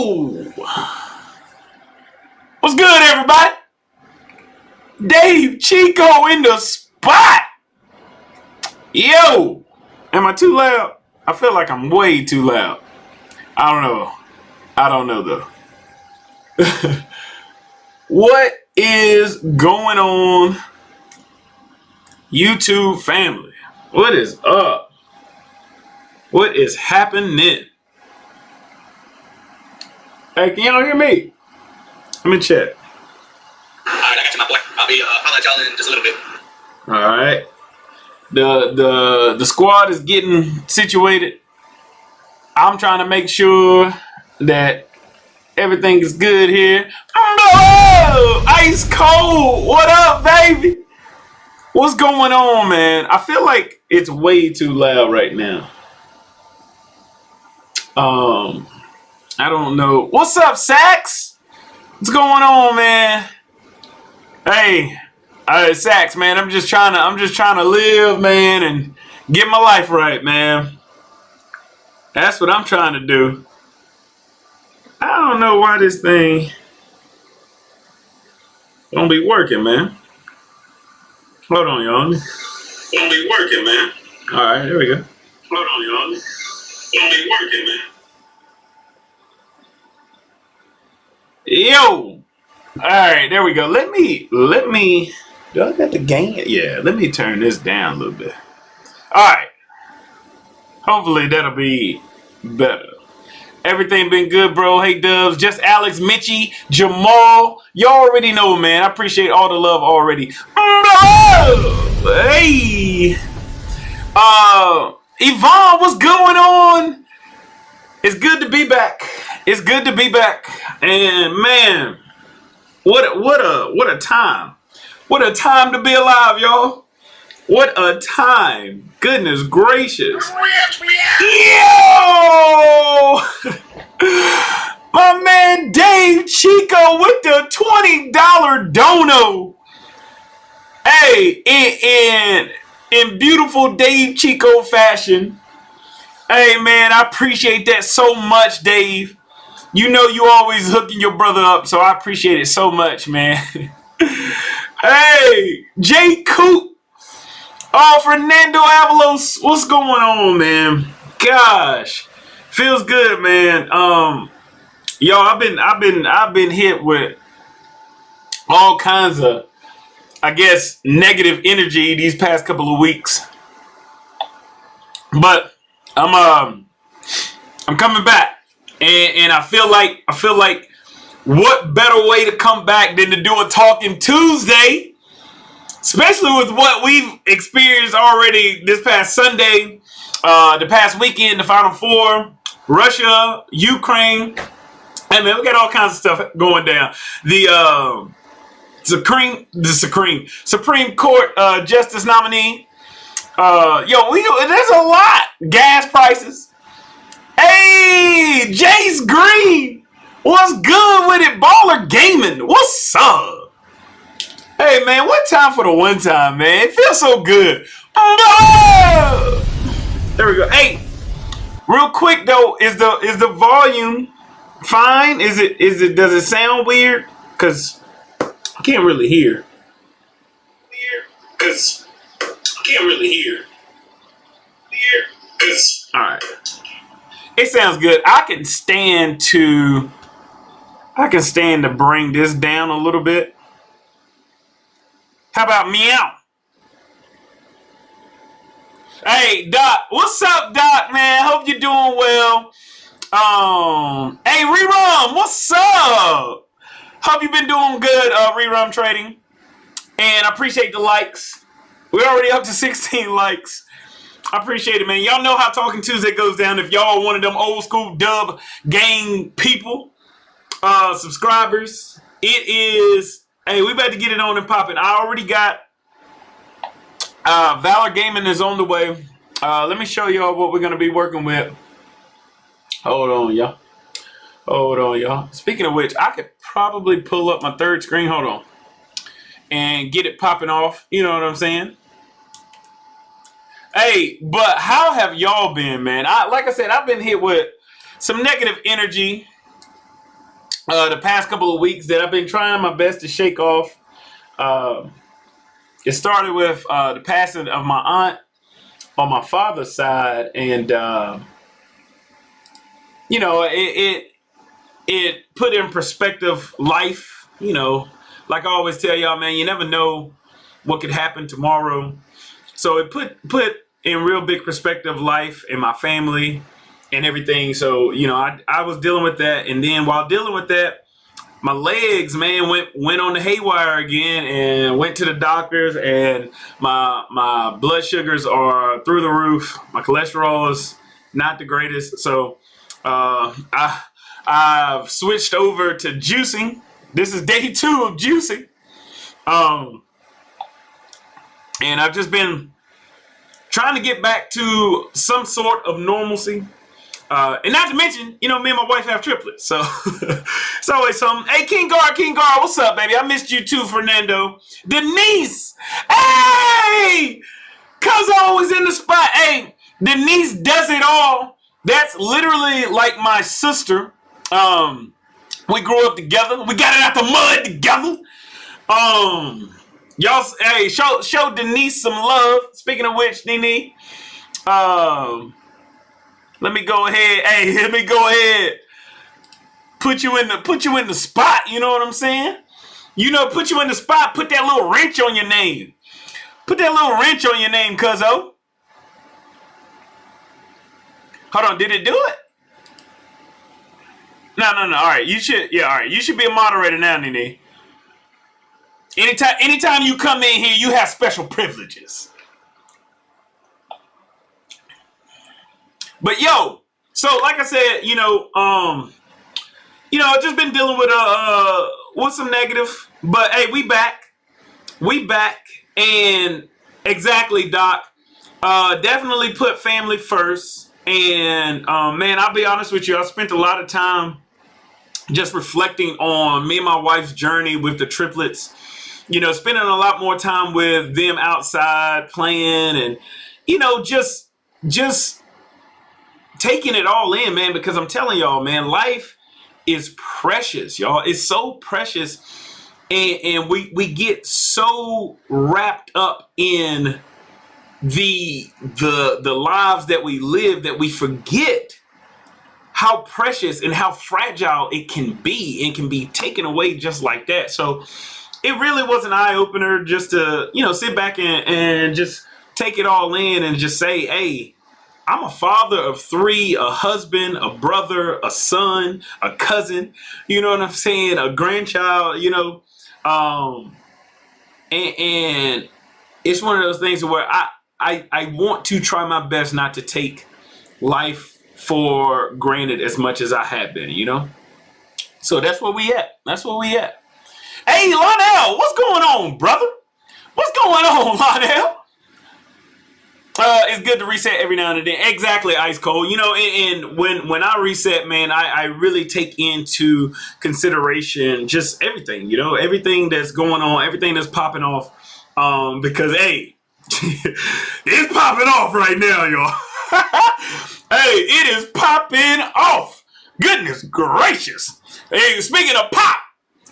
Yo! What's good, everybody? Dave Chico in the spot. Yo! Am I too loud? I feel like I'm way too loud. I don't know though. What is going on, YouTube family? What is up? What is happening? Hey, can y'all hear me? Let me check. Alright, I got you, my boy. I'll be holler at y'all in just a little bit. Alright. The squad is getting situated. I'm trying to make sure that everything is good here. Oh, ice cold. What up, baby? What's going on, man? I feel like it's way too loud right now. I don't know. What's up, Sax? What's going on, man? Hey, Sax, man. I'm just trying to live, man, and get my life right, man. That's what I'm trying to do. I don't know why this thing don't be working, man. Hold on, y'all. Don't be working, man. All right, there we go. Hold on, y'all. Don't be working, man. Yo! All right, there we go. Let me. Do I got the gain? Yeah, let me turn this down a little bit. All right. Hopefully that'll be better. Everything been good, bro. Hey, Dubs. Just Alex, Mitchie, Jamal. You already know, man. I appreciate all the love already. Hey. Yvonne, what's going on? It's good to be back. It's good to be back. And man, what a time. What a time to be alive, y'all. What a time. Goodness gracious. Yo! My man Dave Chico with the $20 dono. Hey, in beautiful Dave Chico fashion. Hey, man, I appreciate that so much, Dave. You know you always hooking your brother up, so I appreciate it so much, man. Hey, Jay Coop. Oh, Fernando Avalos. What's going on, man? Gosh. Feels good, man. Yo, I've been hit with all kinds of, I guess, negative energy these past couple of weeks. But I'm coming back, and I feel like what better way to come back than to do a Talking Tuesday, especially with what we've experienced already this past Sunday, the past weekend, the Final Four, Russia, Ukraine. Hey man, we got all kinds of stuff going down. The Supreme Court Justice nominee. There's a lot. Gas prices. Hey, Jace Green. What's good with it? Baller Gaming. What's up? Hey, man, one time for the one time, man. It feels so good. There we go. Hey, real quick though, is the volume fine? Does it sound weird? Cause I can't really hear. All right. It sounds good. I can stand to bring this down a little bit. How about meow? Hey, Doc. What's up, Doc, man? Hope you're doing well. Hey, Rerum, what's up? Hope you've been doing good, Rerum Trading. And I appreciate the likes. We're already up to 16 likes. I appreciate it, man. Y'all know how Talking Tuesday goes down. If y'all are one of them old school dub gang people, subscribers, it is, hey, we about to get it on and popping. I already got Valor Gaming is on the way. Let me show y'all what we're going to be working with. Hold on, y'all. Speaking of which, I could probably pull up my third screen. Hold on. And get it popping off. You know what I'm saying? Hey, but how have y'all been, man? Like I said, I've been hit with some negative energy the past couple of weeks that I've been trying my best to shake off. It started with the passing of my aunt on my father's side, and you know, it put in perspective life. You know, like I always tell y'all, man, you never know what could happen tomorrow. So it put in real big perspective life and my family and everything. So, you know, I was dealing with that. And then while dealing with that, my legs, man, went on the haywire again, and went to the doctors, and my blood sugars are through the roof. My cholesterol is not the greatest. So I've switched over to juicing. This is day 2 of juicing. And I've just been trying to get back to some sort of normalcy. And not to mention, you know, me and my wife have triplets. So it's always something. Hey, King Guard, what's up, baby? I missed you too, Fernando. Denise, hey! Cuz always in the spot. Hey, Denise does it all. That's literally like my sister. We grew up together. We got it out the mud together. Y'all, hey, show Denise some love. Speaking of which, Nene, let me go ahead. Hey, let me go ahead. Put you in the spot. You know what I'm saying? You know, put you in the spot. Put that little wrench on your name. Put that little wrench on your name, cuzzo. Hold on, did it do it? No. All right, you should. Yeah, all right. You should be a moderator now, Nene. Anytime you come in here, you have special privileges. But yo, so like I said, you know, I've just been dealing with some negative. But hey, we back, and exactly, Doc. Definitely put family first. And man, I'll be honest with you, I spent a lot of time just reflecting on me and my wife's journey with the triplets. You know, spending a lot more time with them outside playing, and you know, just taking it all in, man. Because I'm telling y'all, man, life is precious, y'all. It's so precious, and we get so wrapped up in the lives that we live that we forget how precious and how fragile it can be, and can be taken away just like that. So it really was an eye-opener just to, you know, sit back and just take it all in and just say, hey, I'm a father of 3, a husband, a brother, a son, a cousin, you know what I'm saying, a grandchild, you know, and it's one of those things where I want to try my best not to take life for granted as much as I have been, you know? So that's where we at. Hey, Lionel, what's going on, brother? What's going on, Lionel? It's good to reset every now and then. Exactly, Ice Cold. You know, and when I reset, man, I really take into consideration just everything, you know, everything that's going on, everything that's popping off. Because, hey, it's popping off right now, y'all. Hey, it is popping off. Goodness gracious. Hey, speaking of pop,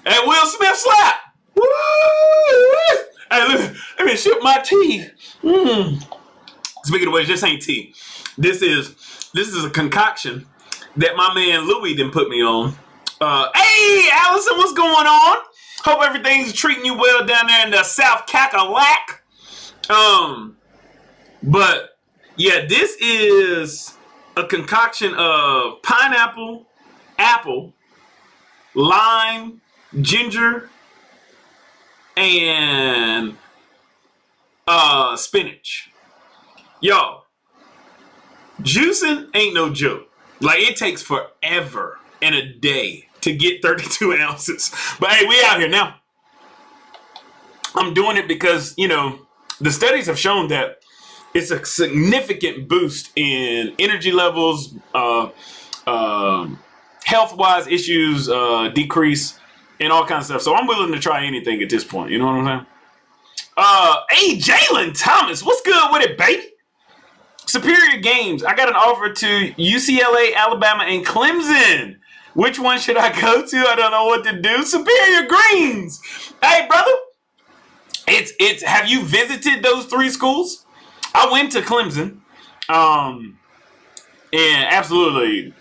and Will Smith slap. Woo! Hey, let me sip my tea. Speaking of which, this ain't tea. This is a concoction that my man Louis didn't put me on. Hey, Allison, what's going on? Hope everything's treating you well down there in the South Cackalack. But yeah, this is a concoction of pineapple, apple, lime, ginger, and spinach. Y'all, juicing ain't no joke. Like, it takes forever and a day to get 32 ounces. But hey, we out here now. I'm doing it because, you know, the studies have shown that it's a significant boost in energy levels, health-wise issues decrease, and all kinds of stuff. So I'm willing to try anything at this point. You know what I'm saying? Hey, Jalen Thomas, what's good with it, baby? Superior Games. I got an offer to UCLA, Alabama, and Clemson. Which one should I go to? I don't know what to do. Superior Greens. Hey, brother. It's. Have you visited those 3 schools? I went to Clemson, and absolutely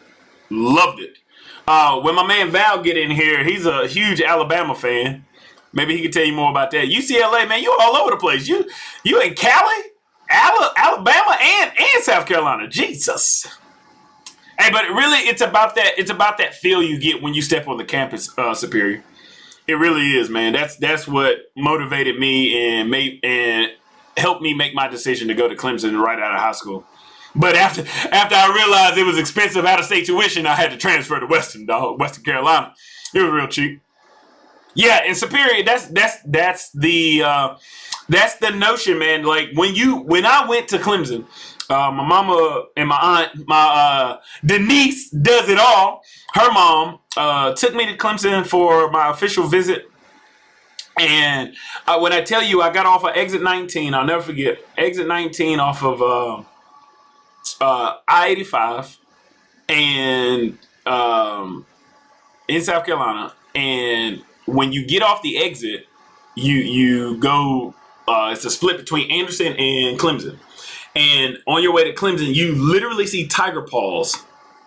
loved it. When my man Val get in here, he's a huge Alabama fan. Maybe he can tell you more about that. UCLA, man, you all over the place. You in Cali, Alabama, and South Carolina. Jesus. Hey, but really, it's about that feel you get when you step on the campus, Superior. It really is, man. That's what motivated me and helped me make my decision to go to Clemson right out of high school. But after I realized it was expensive out-of-state tuition, I had to transfer to Western Carolina. It was real cheap. Yeah, and Superior, that's the notion, man. Like when I went to Clemson, my mama and my aunt, Denise does it all. Her mom took me to Clemson for my official visit. And when I tell you I got off of exit 19, I'll never forget. Exit 19 off of I-85 and in South Carolina. And when you get off the exit, you go, it's a split between Anderson and Clemson. And on your way to Clemson, you literally see tiger paws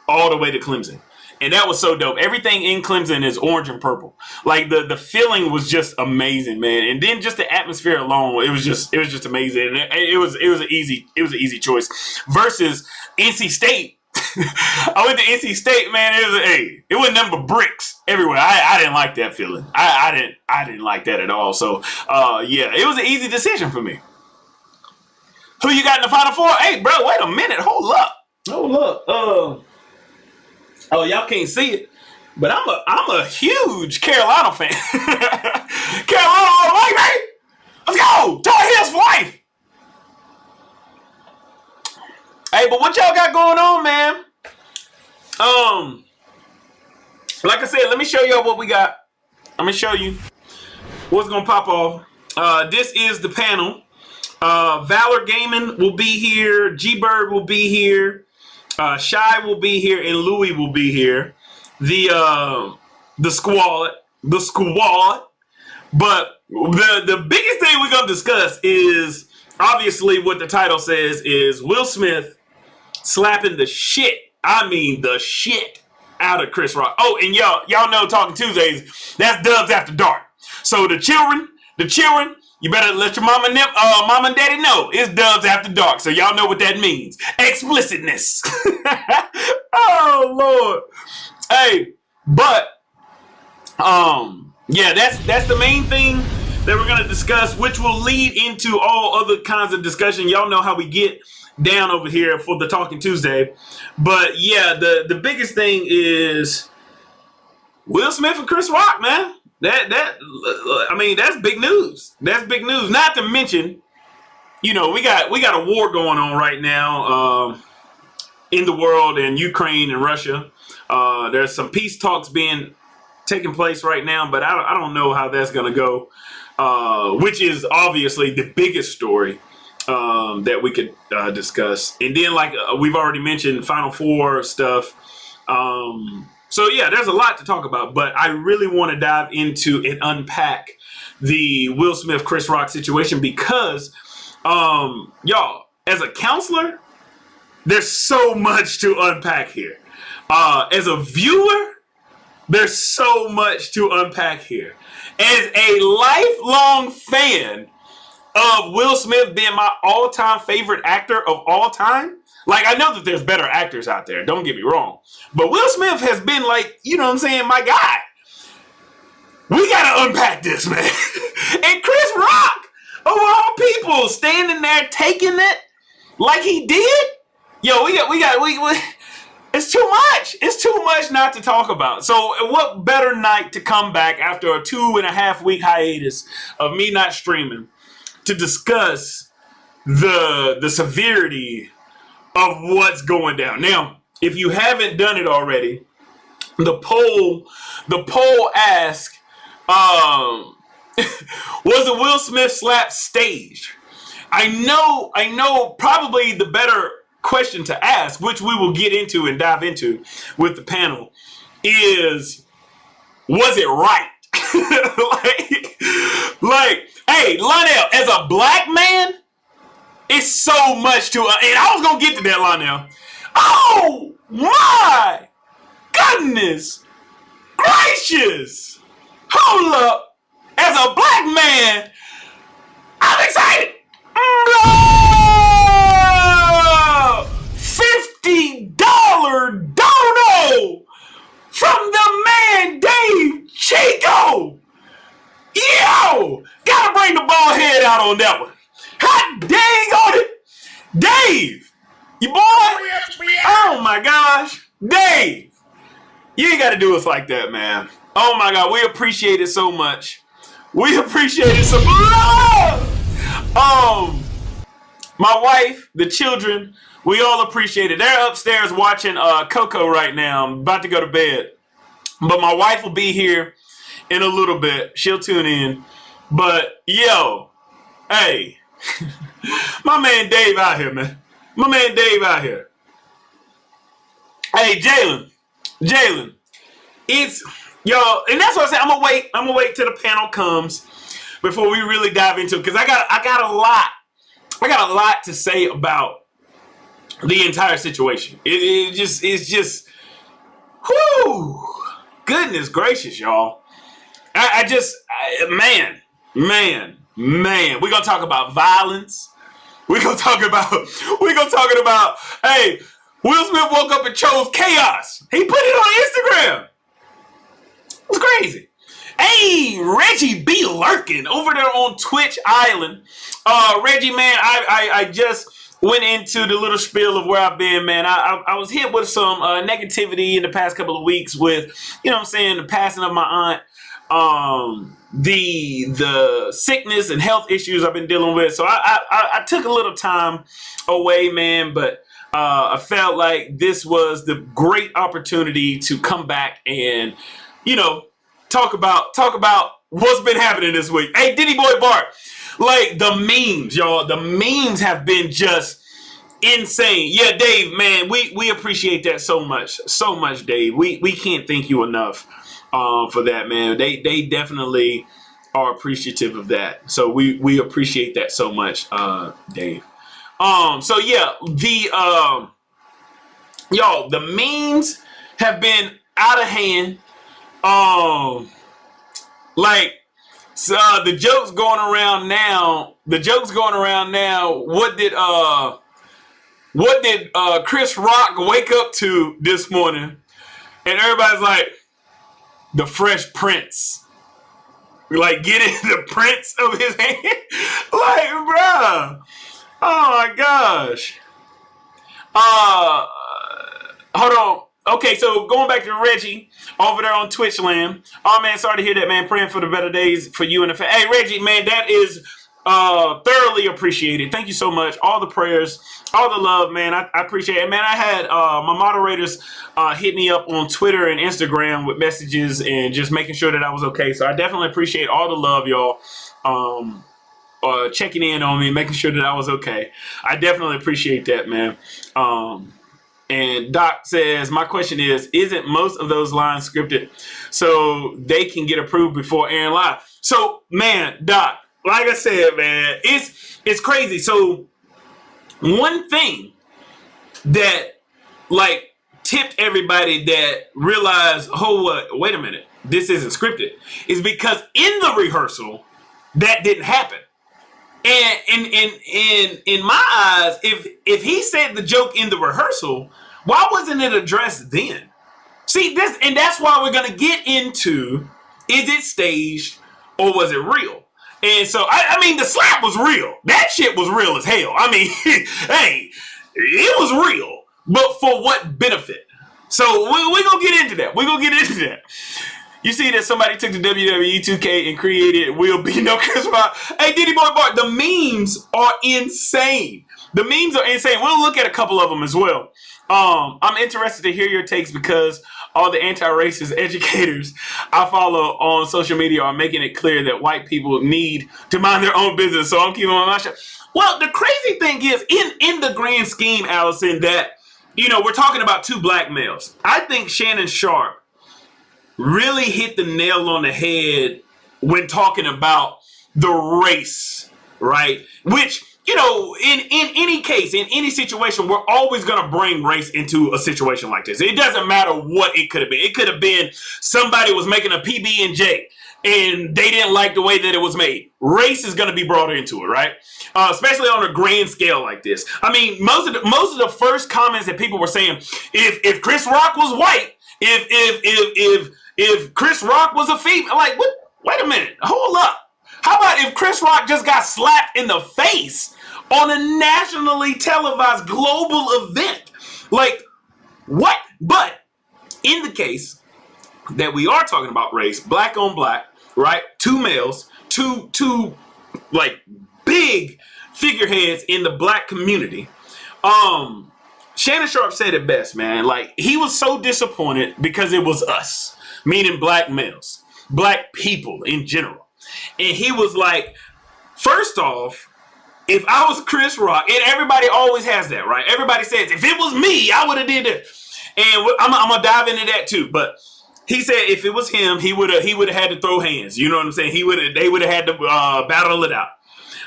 all the way to Clemson. And that was so dope. Everything in Clemson is orange and purple. Like the feeling was just amazing, man. And then just the atmosphere alone, it was just amazing. And it was an easy choice. Versus NC State. I went to NC State, man. It wasn't nothing but bricks everywhere. I didn't like that feeling. I didn't like that at all. So yeah, it was an easy decision for me. Who you got in the Final Four? Hey, bro, wait a minute. Hold up. Oh, y'all can't see it, but I'm a huge Carolina fan. Carolina all the way, man. Let's go. Tar Heels for life. Hey, but what y'all got going on, man? Like I said, let me show y'all what we got. I'm gonna show you what's gonna pop off. This is the panel. Valor Gaming will be here. G-Bird will be here. Shy will be here, and Louie will be here. The squad. But the biggest thing we're gonna discuss is obviously what the title says is Will Smith slapping the shit out of Chris Rock. Oh, and y'all know Talking Tuesdays, that's Dubs After Dark. So the children, you better let your mama and daddy know it's Dubs After Dark. So y'all know what that means. Explicitness. Oh, Lord. Hey, but, yeah, that's the main thing that we're going to discuss, which will lead into all other kinds of discussion. Y'all know how we get down over here for the Talking Tuesday. But, yeah, the biggest thing is Will Smith and Chris Rock, man. I mean, that's big news. That's big news. Not to mention, we got a war going on right now in the world, in Ukraine and Russia. There's some peace talks taking place right now, but I don't know how that's going to go, which is obviously the biggest story that we could discuss. And then, like we've already mentioned, Final Four stuff. So, yeah, there's a lot to talk about, but I really want to dive into and unpack the Will Smith, Chris Rock situation because, y'all, as a counselor, there's so much to unpack here. As a viewer, there's so much to unpack here. As a lifelong fan of Will Smith being my all-time favorite actor of all time, like, I know that there's better actors out there, don't get me wrong. But Will Smith has been like, my guy. We gotta unpack this, man. And Chris Rock, of all people, standing there taking it like he did. Yo, we it's too much. It's too much not to talk about. So what better night to come back after a 2.5 week hiatus of me not streaming to discuss the severity of what's going down. Now, if you haven't done it already, the poll asked, was the Will Smith slap staged? I know probably the better question to ask, which we will get into and dive into with the panel, is, was it right? Hey, Lionel, as a black man, it's so much to, and I was gonna get to that, Lionel. Oh my goodness gracious! Hold up, as a black man, I'm excited. $50 dono from the man Dave Chico. Yo, gotta bring the ball head out on that one. Hot dang on it, Dave. You boy. Oh my gosh, Dave. You ain't gotta do us like that, man. Oh my God, we appreciate it so much. We appreciate it so much. My wife, the children, we all appreciate it. They're upstairs watching Coco right now. I'm about to go to bed. But my wife will be here in a little bit. She'll tune in. But, yo, hey, my man Dave out here, man. My man Dave out here. Hey, Jalen, it's, yo, and that's what I said. I'm gonna wait till the panel comes before we really dive into it. Because I got a lot to say about the entire situation. It's just, whoo, goodness gracious, y'all. Man. We're gonna talk about violence. We're gonna talk about, hey, Will Smith woke up and chose chaos. He put it on Instagram. It's crazy. Hey, Reggie be lurking over there on Twitch Island. Reggie, man, I just went into the little spiel of where I've been, man. I was hit with some negativity in the past couple of weeks with, you know what I'm saying, the passing of my aunt, the sickness and health issues I've been dealing with. So I took a little time away, man, but I felt like this was the great opportunity to come back and, you know, talk about what's been happening this week. Hey, Diddy Boy Bart, like the memes, y'all. The memes have been just insane. Yeah, Dave, man, we appreciate that so much, Dave. We can't thank you enough for that, man. They definitely are appreciative of that. So we appreciate that so much, Dave. So yeah, y'all, the memes have been out of hand. The jokes going around now. What did Chris Rock wake up to this morning? And everybody's like, the Fresh Prince. Like, getting the prince of his hand. Like, bruh. Oh my gosh. Hold on. Okay, so going back to Reggie over there on Twitch land. Oh man, sorry to hear that, man. Praying for the better days for you and the family. Hey, Reggie, man, that is thoroughly appreciated. Thank you so much. All the prayers, all the love, man. I appreciate it, man. I had my moderators hit me up on Twitter and Instagram with messages and just making sure that I was okay. So I definitely appreciate all the love, y'all. Checking in on me, making sure that I was okay. I definitely appreciate that, man. And Doc says, my question is, isn't most of those lines scripted so they can get approved before airing live? So, man, Doc, like I said, man, it's crazy. So, one thing that, like, tipped everybody that realized, wait a minute, this isn't scripted, is because in the rehearsal, that didn't happen. And in my eyes, if he said the joke in the rehearsal, why wasn't it addressed then? See, and that's why we're gonna get into, is it staged or was it real? And so I mean, the slap was real. That shit was real as hell. I mean, hey, it was real, but for what benefit? So we're gonna get into that. You see that somebody took the WWE 2K and created Will Be No Chris Rock. Hey, Diddy Boy Bart, the memes are insane. We'll look at a couple of them as well. I'm interested to hear your takes because all the anti-racist educators I follow on social media are making it clear that white people need to mind their own business. So I'm keeping my mouth shut. Well, the crazy thing is, in the grand scheme, Allison, that, you know, we're talking about two black males. I think Shannon Sharp really hit the nail on the head when talking about the race, right? Which, you know, in any case, in any situation, we're always going to bring race into a situation like this. It doesn't matter what it could have been. It could have been somebody was making a PB&J and they didn't like the way that it was made. Race is going to be brought into it, right? Especially on a grand scale like this. I mean, most of the first comments that people were saying, if Chris Rock was white, if Chris Rock was a female, like, what? Wait a minute, hold up. How about if Chris Rock just got slapped in the face on a nationally televised global event? Like, what? But in the case that we are talking about race, black on black, right? Two males, two like big figureheads in the black community. Shannon Sharpe said it best, man. Like, he was so disappointed because it was us, meaning black males, black people in general. And he was like, first off, if I was Chris Rock, and everybody always has that, right? Everybody says, if it was me, I would have did it. And I'm gonna dive into that too. But he said if it was him, he would have had to throw hands. You know what I'm saying? They would have had to battle it out.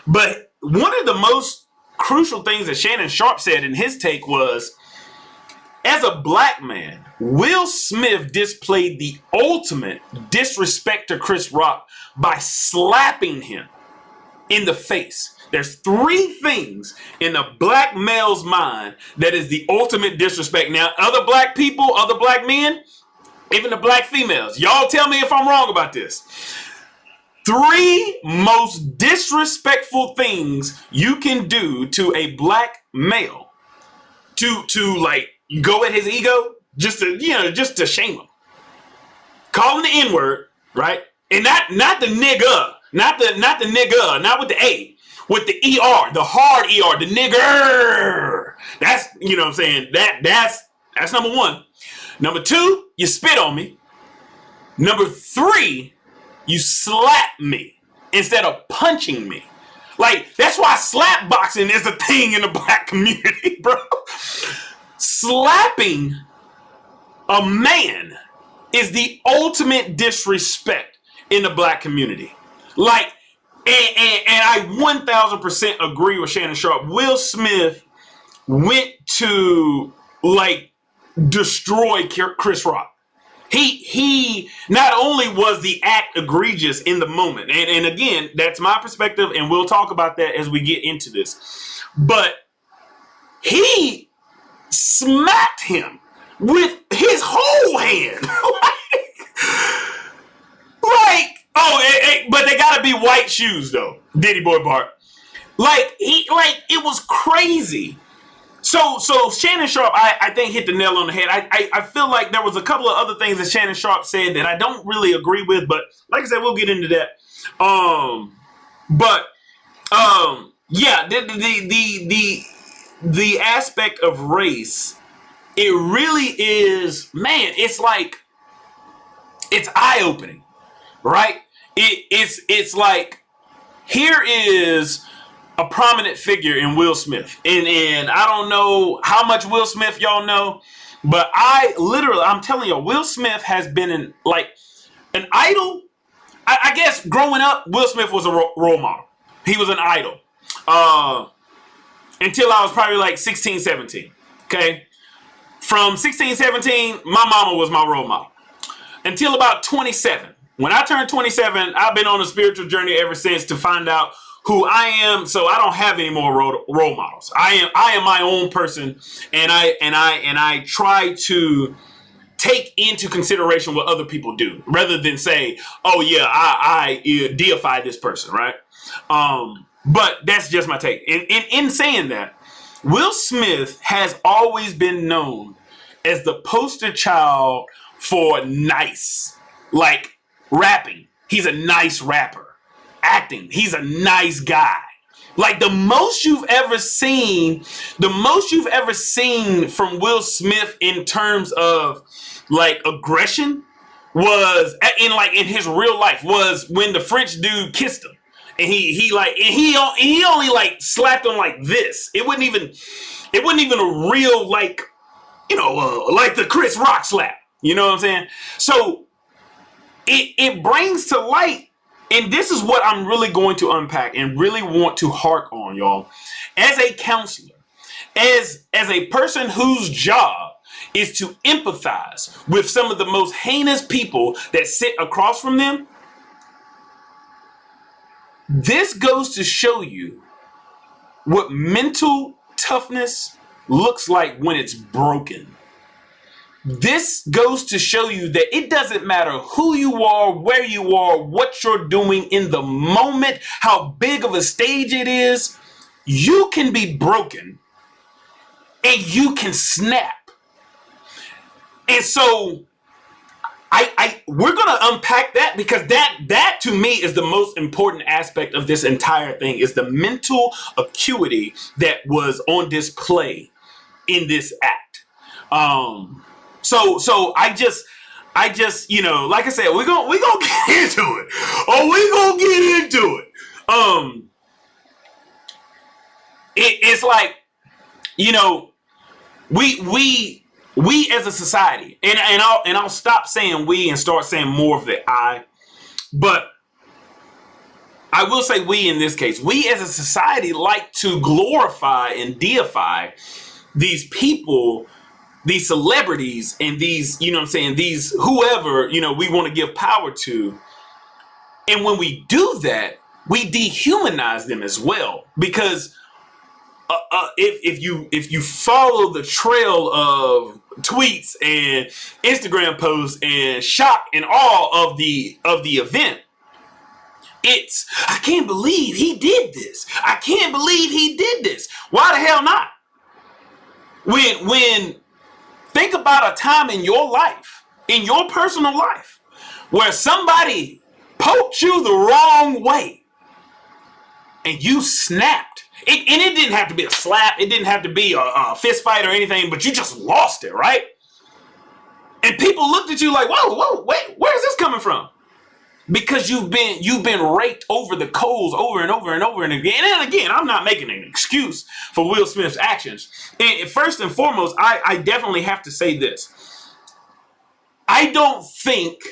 But one of the most crucial things that Shannon Sharpe said in his take was, as a black man, Will Smith displayed the ultimate disrespect to Chris Rock by slapping him in the face. There's three things in a black male's mind that is the ultimate disrespect. Now, other black people, other black men, even the black females, y'all tell me if I'm wrong about this. Three most disrespectful things you can do to a black male to like go at his ego, just to shame him. Call him the N-word, right? And not the nigga, not the nigga, not with the A, with the ER, the hard ER, the nigger. That's, you know what I'm saying? That's number one. Number two, you spit on me. Number three, you slap me instead of punching me. Like, that's why slap boxing is a thing in the black community, bro. Slapping a man is the ultimate disrespect in the black community. Like, and I 1000% agree with Shannon Sharpe. Will Smith went to, like, destroy Chris Rock. He not only was the act egregious in the moment, and again, that's my perspective, and we'll talk about that as we get into this, but he smacked him with his whole hand. But they gotta be white shoes though, Diddy Boy Bart. It was crazy. So Shannon Sharpe, I think, hit the nail on the head. I feel like there was a couple of other things that Shannon Sharpe said that I don't really agree with, but like I said, we'll get into that. Yeah, the aspect of race, it really is, man, it's like, it's eye-opening, right? It's like, here is a prominent figure in Will Smith. And I don't know how much Will Smith y'all know, but I'm telling you, Will Smith has been an idol. I guess growing up, Will Smith was a role model. He was an idol. Until I was probably like 16, 17. Okay? From 16, 17, my mama was my role model. Until about 27. When I turned 27, I've been on a spiritual journey ever since to find out who I am, so I don't have any more role models. I am my own person, and I try to take into consideration what other people do, rather than say, "Oh yeah, I deify this person," right? But that's just my take. In saying that, Will Smith has always been known as the poster child for nice, like rapping. He's a nice rapper. Acting, he's a nice guy. Like, the most you've ever seen from Will Smith in terms of like aggression was in his real life was when the French dude kissed him, and he only like slapped him like this. It wasn't even a real, like, like the Chris Rock slap. You know what I'm saying? So it brings to light, and this is what I'm really going to unpack and really want to hark on, y'all. As a counselor, as a person whose job is to empathize with some of the most heinous people that sit across from them, this goes to show you what mental toughness looks like when it's broken. This goes to show you that it doesn't matter who you are, where you are, what you're doing in the moment, how big of a stage it is. You can be broken and you can snap. And so we're going to unpack that, because that to me is the most important aspect of this entire thing, is the mental acuity that was on display in this act. So I just, you know, like I said, we're gonna get into it. Oh, we're gonna get into it. It's like, you know, we as a society, and I'll stop saying we and start saying more of the I, but I will say we in this case. We as a society like to glorify and deify these people, these celebrities, and these, you know what I'm saying, these whoever, you know, we want to give power to. And when we do that, we dehumanize them as well, because if you follow the trail of tweets and Instagram posts and shock and awe of the event, it's, I can't believe he did this. I can't believe he did this. Why the hell not? When think about a time in your life, in your personal life, where somebody poked you the wrong way and you snapped. And it didn't have to be a slap. It didn't have to be a fist fight or anything, but you just lost it, right? And people looked at you like, whoa, wait, where's this coming from? Because you've been raked over the coals over and over and over and again. And again, I'm not making an excuse for Will Smith's actions. And first and foremost, I definitely have to say this. I don't think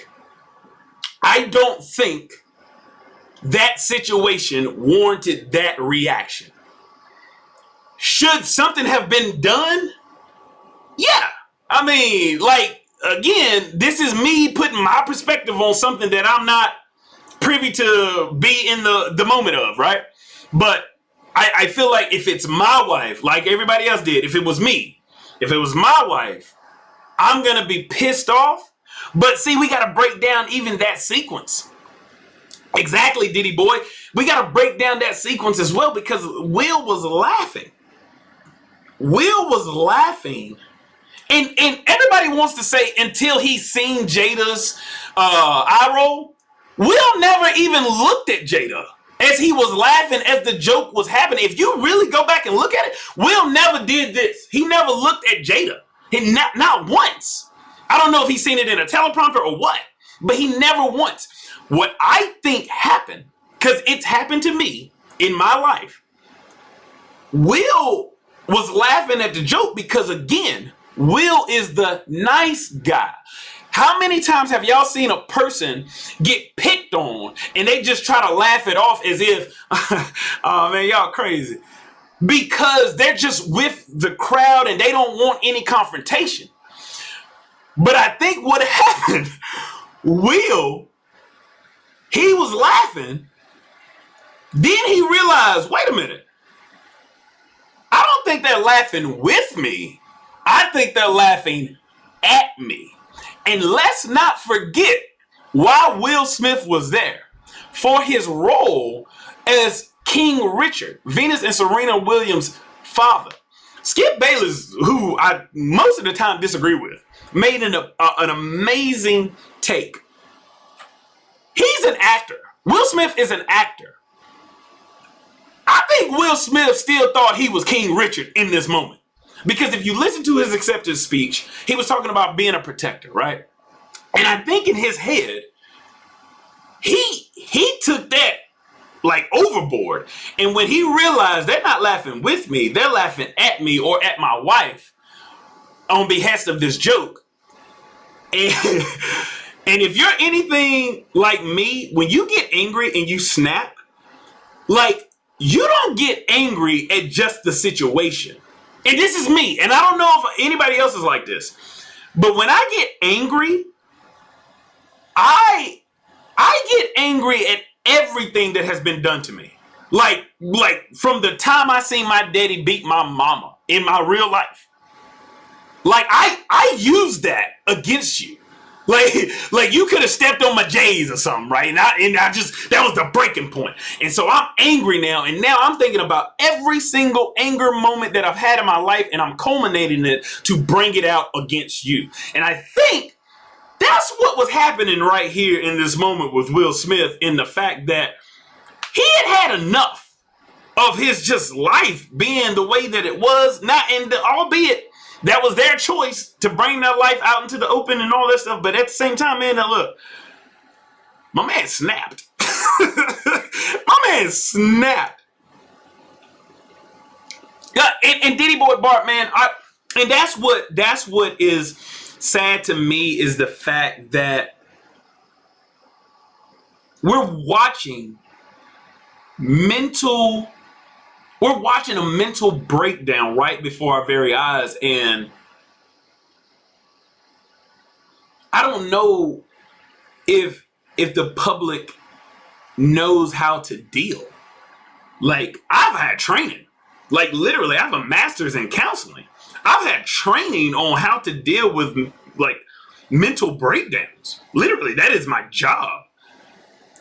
that situation warranted that reaction. Should something have been done? Yeah. I mean, like, again, this is me putting my perspective on something that I'm not privy to be in the moment of, right? But I feel like if it's my wife, like everybody else did, if it was me, if it was my wife, I'm going to be pissed off. But see, we got to break down even that sequence. Exactly, Diddy boy. We got to break down that sequence as well, because Will was laughing. Will was laughing. And everybody wants to say until he's seen Jada's eye roll, Will never even looked at Jada as he was laughing, as the joke was happening. If you really go back and look at it, Will never did this. He never looked at Jada. Not once. I don't know if he's seen it in a teleprompter or what, but he never once. What I think happened, because it's happened to me in my life, Will was laughing at the joke because, again, Will is the nice guy. How many times have y'all seen a person get picked on and they just try to laugh it off as if, oh man, y'all crazy, because they're just with the crowd and they don't want any confrontation. But I think what happened, Will, he was laughing. Then he realized, wait a minute. I don't think they're laughing with me. I think they're laughing at me. And let's not forget why Will Smith was there. For his role as King Richard, Venus and Serena Williams' father. Skip Bayless, who I most of the time disagree with, made an amazing take. He's an actor. Will Smith is an actor. I think Will Smith still thought he was King Richard in this moment. Because if you listen to his acceptance speech, he was talking about being a protector, right? And I think in his head, he took that like overboard. And when he realized they're not laughing with me, they're laughing at me or at my wife on behest of this joke. And And if you're anything like me, when you get angry and you snap, like, you don't get angry at just the situation. And this is me. And I don't know if anybody else is like this. But when I get angry, I get angry at everything that has been done to me. Like from the time I seen my daddy beat my mama in my real life. Like, I use that against you. Like you could have stepped on my J's or something, right? And I just, that was the breaking point. And so I'm angry now. And now I'm thinking about every single anger moment that I've had in my life, and I'm culminating it to bring it out against you. And I think that's what was happening right here in this moment with Will Smith, in the fact that he had enough of his just life being the way that it was. Albeit that was their choice to bring their life out into the open and all that stuff. But at the same time, man, now look, my man snapped. My man snapped. Yeah, and Diddy Boy Bart, man, and that's what is sad to me, is the fact that we're watching a mental breakdown right before our very eyes. And I don't know if the public knows how to deal. Like, I've had training. Like, literally, I have a master's in counseling. I've had training on how to deal with, like, mental breakdowns. Literally, that is my job.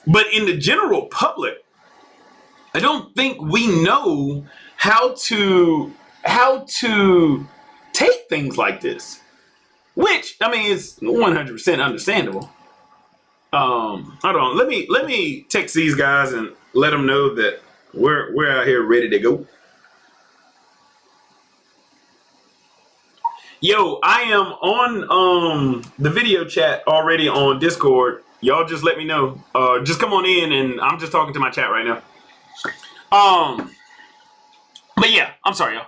But in the general public, I don't think we know how to take things like this, which, I mean, is 100% understandable. Hold on, let me text these guys and let them know that we're out here ready to go. Yo, I am on the video chat already on Discord. Y'all just let me know. Just come on in, and I'm just talking to my chat right now. But yeah, I'm sorry, y'all.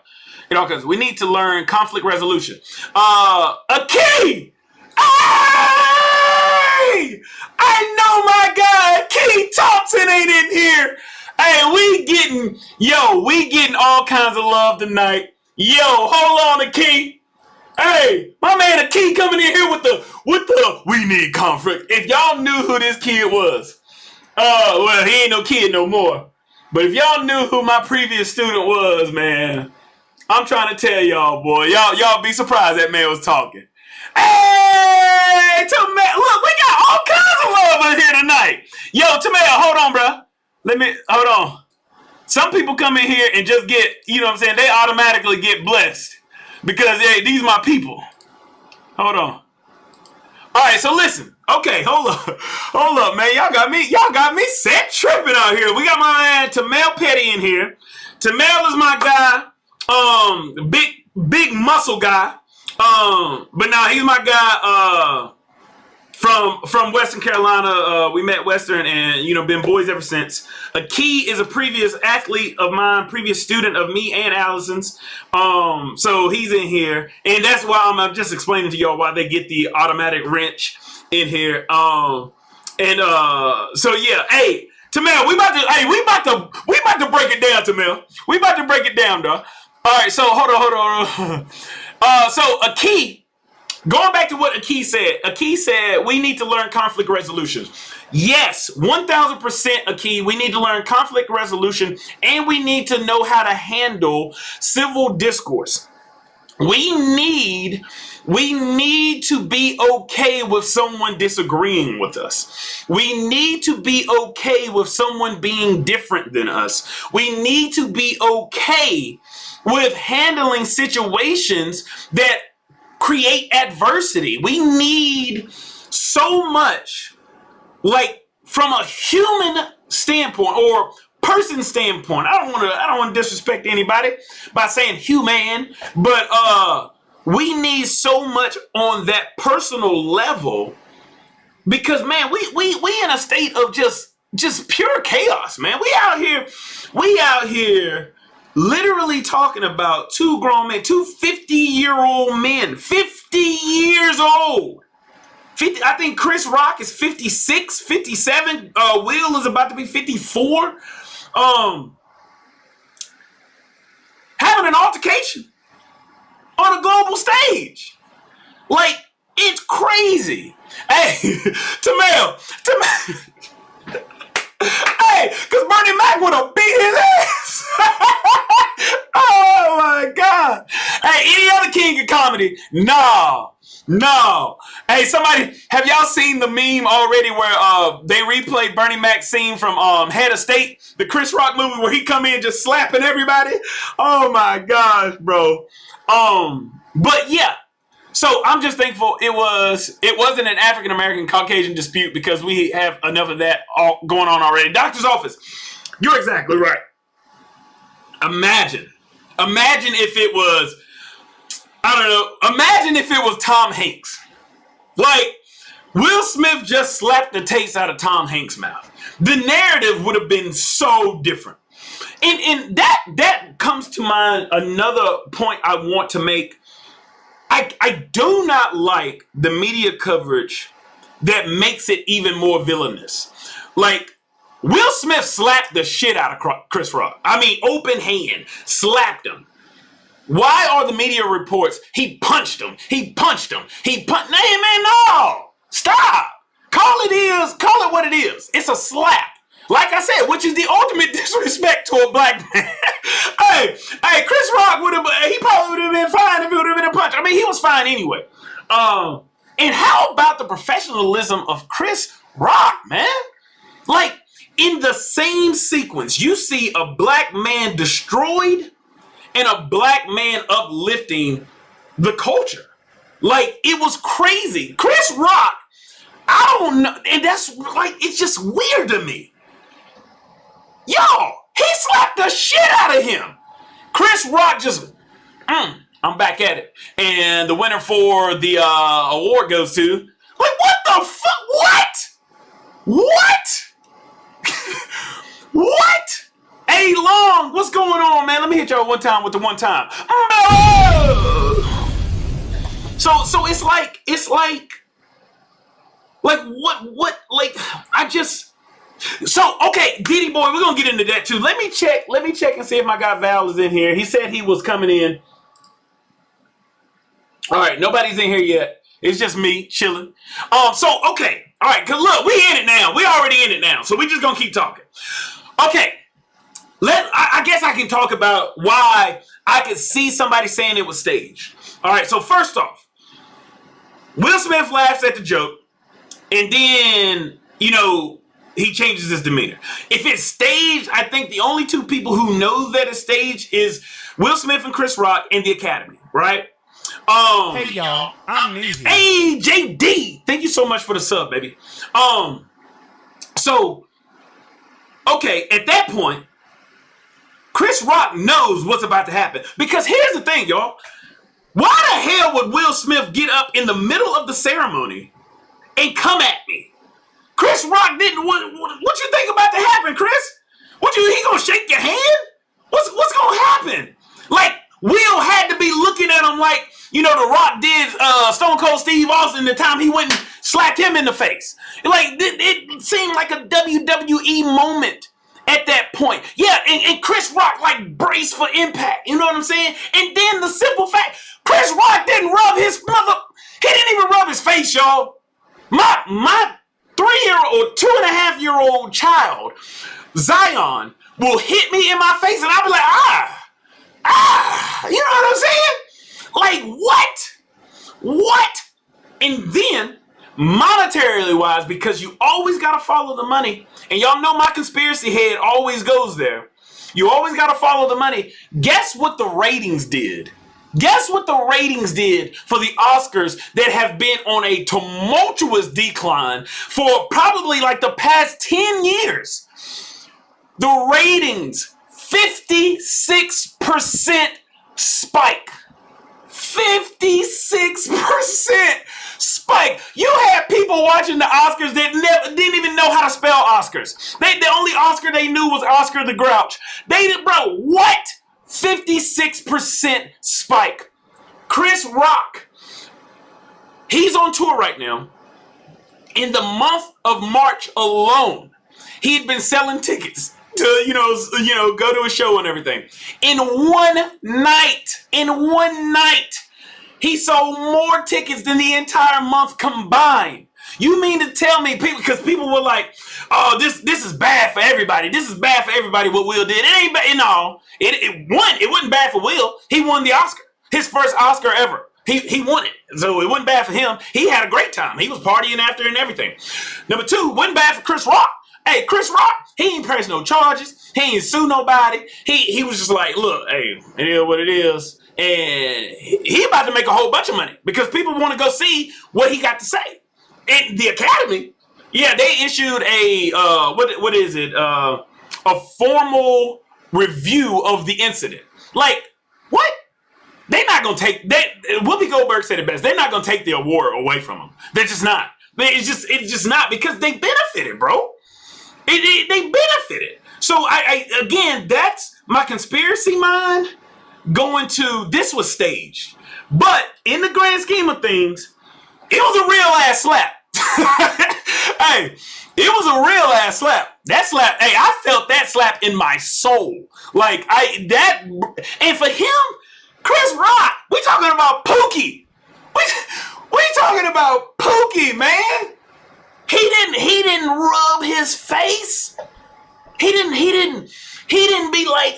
Because we need to learn conflict resolution. A key! Hey! I know my guy, Key Thompson, ain't in here. Hey, we getting all kinds of love tonight. Yo, hold on, a Key. Hey, my man, a Key coming in here with the we need conflict. If y'all knew who this kid was, well, he ain't no kid no more. But if y'all knew who my previous student was, man, I'm trying to tell y'all, boy, y'all be surprised that man was talking. Hey, Tamel, look, we got all kinds of love in here tonight. Yo, Tamel, hold on, bro. Hold on. Some people come in here and just get, you know what I'm saying, they automatically get blessed because these are my people. Hold on. All right, so listen. Okay, hold up, man. Y'all got me set tripping out here. We got my man Tamel Petty in here. Tamel is my guy, big muscle guy. But now he's my guy from Western Carolina. We met Western and been boys ever since. A Key is a previous athlete of mine, previous student of me and Allison's. So he's in here, and that's why I'm just explaining to y'all why they get the automatic wrench in here. So yeah, hey, Tamel, we about to break it down, Tamel. We about to break it down, dog. All right, so hold on. So a Key, going back to what a Key said, we need to learn conflict resolution. Yes, 1000% a Key. We need to learn conflict resolution, and we need to know how to handle civil discourse. We need to be okay with someone disagreeing with us. We need to be okay with someone being different than us. We need to be okay with handling situations that create adversity. We need so much, like, from a human standpoint or person standpoint. I don't want to disrespect anybody by saying human, but we need so much on that personal level because, man, we in a state of just pure chaos, man. We out here literally talking about two grown men, two 50-year-old men, 50 years old, 50. I think Chris Rock is 56, 57. Will is about to be 54. Having an altercation on a global stage. Like, it's crazy. Hey, Tamel. Hey, because Bernie Mac would have beat his ass. Oh, my God. Hey, any other king of comedy? No. Hey, somebody, have y'all seen the meme already where they replayed Bernie Mac's scene from Head of State, the Chris Rock movie where he come in just slapping everybody? Oh, my gosh, bro. But yeah. So I'm just thankful it wasn't an African-American Caucasian dispute because we have enough of that going on already. Doctor's office. You're exactly right. Imagine if it was, I don't know, imagine if it was Tom Hanks. Like, Will Smith just slapped the taste out of Tom Hanks' mouth. The narrative would have been so different. And that comes to mind another point I want to make. I do not like the media coverage that makes it even more villainous. Like, Will Smith slapped the shit out of Chris Rock. I mean, open hand, slapped him. Why are the media reports, he punched him, Hey, man, no! Stop! Call it what it is. It's a slap. Like I said, which is the ultimate disrespect to a black man. hey, Chris Rock he probably would have been fine if it would have been a punch. I mean, he was fine anyway. And how about the professionalism of Chris Rock, man? Like, in the same sequence, you see a black man destroyed and a black man uplifting the culture. Like, it was crazy. Chris Rock, I don't know, and that's like, it's just weird to me. Yo, he slapped the shit out of him. Chris Rock just, I'm back at it. And the winner for the award goes to, like, what the fuck? What? What? Hey, Long, what's going on, man? Let me hit y'all one time with the one time. So it's like, what, like, I just... So, okay, Diddy boy, we're gonna get into that too. Let me check and see if my guy Val is in here. He said he was coming in. All right, nobody's in here yet. It's just me chilling. So, okay. All right, cause look, we in it now. We already in it now. So we just gonna keep talking. Okay. I guess I can talk about why I could see somebody saying it was staged. All right, so first off, Will Smith laughs at the joke, and then, you know, he changes his demeanor. If it's staged, I think the only two people who know that it's staged is Will Smith and Chris Rock and the Academy, right? Hey y'all, I'm Neezy. Hey JD, thank you so much for the sub, baby. So, okay, at that point, Chris Rock knows what's about to happen. Because here's the thing, y'all. Why the hell would Will Smith get up in the middle of the ceremony and come at me? Chris Rock didn't. What you think about to happen, Chris? He gonna shake your hand? What's gonna happen? Like, Will had to be looking at him like, you know, The Rock did Stone Cold Steve Austin the time he went and slapped him in the face. Like, it seemed like a WWE moment at that point. Yeah, and Chris Rock, like, braced for impact. You know what I'm saying? And then the simple fact, Chris Rock didn't rub his he didn't even rub his face, y'all. My 3-year-old, 2.5-year-old child, Zion, will hit me in my face and I'll be like, you know what I'm saying? Like, what? And then, monetarily wise, because you always got to follow the money, and y'all know my conspiracy head always goes there. You always got to follow the money. Guess what the ratings did? Guess what the ratings did for the Oscars that have been on a tumultuous decline for probably like the past 10 years? The ratings, 56% spike. 56% spike. You had people watching the Oscars that didn't even know how to spell Oscars. The only Oscar they knew was Oscar the Grouch. Bro, what? 56% spike. Chris Rock, he's on tour right now. In the month of March alone, he'd been selling tickets to go to a show and everything. In one night, he sold more tickets than the entire month combined. You mean to tell me, people, because people were like, "Oh, this is bad for everybody. This is bad for everybody." What Will did, it ain't bad. No, it wasn't bad for Will. He won the Oscar, his first Oscar ever. He won it, so it wasn't bad for him. He had a great time. He was partying after and everything. Number two, wasn't bad for Chris Rock. Hey, Chris Rock, he ain't pressed no charges. He ain't sue nobody. He was just like, look, hey, it is what it is. And he about to make a whole bunch of money because people want to go see what he got to say. And the Academy, yeah, they issued a, what is it? A formal review of the incident. Like, what? They're not going to take that. Whoopi Goldberg said it best. They're not going to take the award away from them. They're just not. It's just not because they benefited, bro. They benefited. So again, that's my conspiracy mind going to this was staged. But in the grand scheme of things, it was a real ass slap. Hey, it was a real ass slap. That slap, hey, I felt that slap in my soul. And for him, Chris Rock, we talking about Pookie. We talking about Pookie, man. He didn't rub his face. He didn't be like,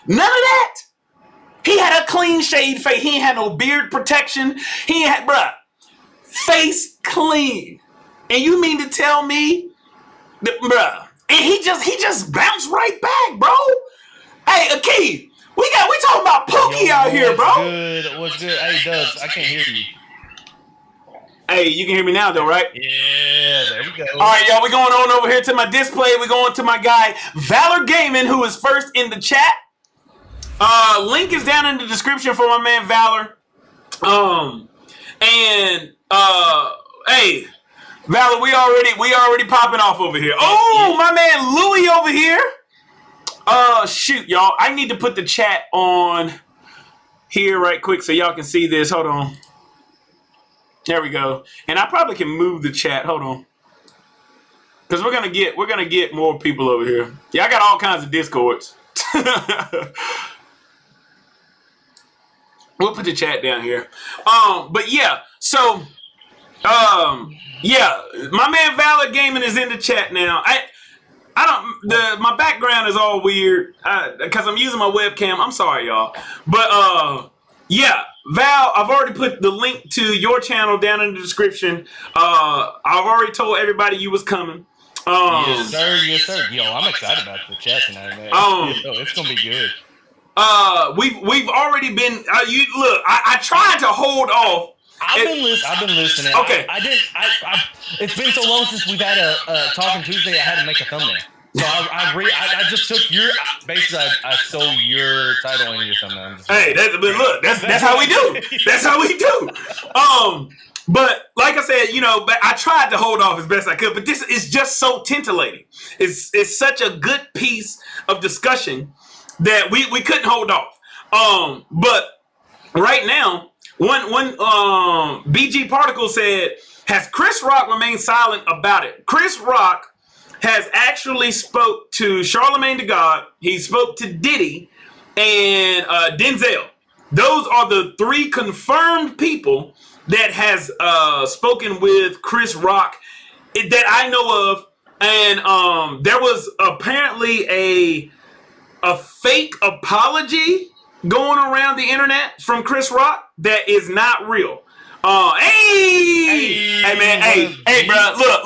none of that. He had a clean shaved face. He ain't had no beard protection. He ain't had, face clean. And you mean to tell me that, and he just bounced right back, bro. Hey, Akeem, we talking about Pookie out here, bro. What's good? Hey, Dubs, I can't hear you. Hey, you can hear me now, though, right? Yeah, there we go. All right, y'all, we going on over here to my display. We're going to my guy, Valor Gaming, who is first in the chat. Link is down in the description for my man, Valor. Hey, Valor, we already popping off over here. Oh, my man, Louie over here. Shoot, y'all. I need to put the chat on here right quick so y'all can see this. Hold on. There we go. And I probably can move the chat. Hold on. Because we're gonna get more people over here. Yeah, I got all kinds of Discords. We'll put the chat down here. But yeah, so yeah, my man Valor Gaming is in the chat now. My background is all weird because I'm using my webcam. I'm sorry, y'all. But yeah, Val, I've already put the link to your channel down in the description. I've already told everybody you was coming. Yes, sir. Yo, I'm excited about the chat tonight, man. It's gonna be good. We've already been. Look, I tried to hold off. I've been listening. Okay. It's been so long since we've had a Talking Tuesday. I had to make a thumbnail. So I just took your basically I stole your title and your thumbnail. Hey, that's how we do. That's how we do. But like I said, I tried to hold off as best I could. But this is just so titillating. It's such a good piece of discussion that we couldn't hold off. But right now, one BG Particle said, has Chris Rock remained silent about it? Chris Rock has actually spoke to Charlemagne the God. He spoke to Diddy and Denzel. Those are the three confirmed people that has spoken with Chris Rock that I know of. And there was apparently a fake apology going around the internet from Chris Rock that is not real. Hey, man, hey, bro, look.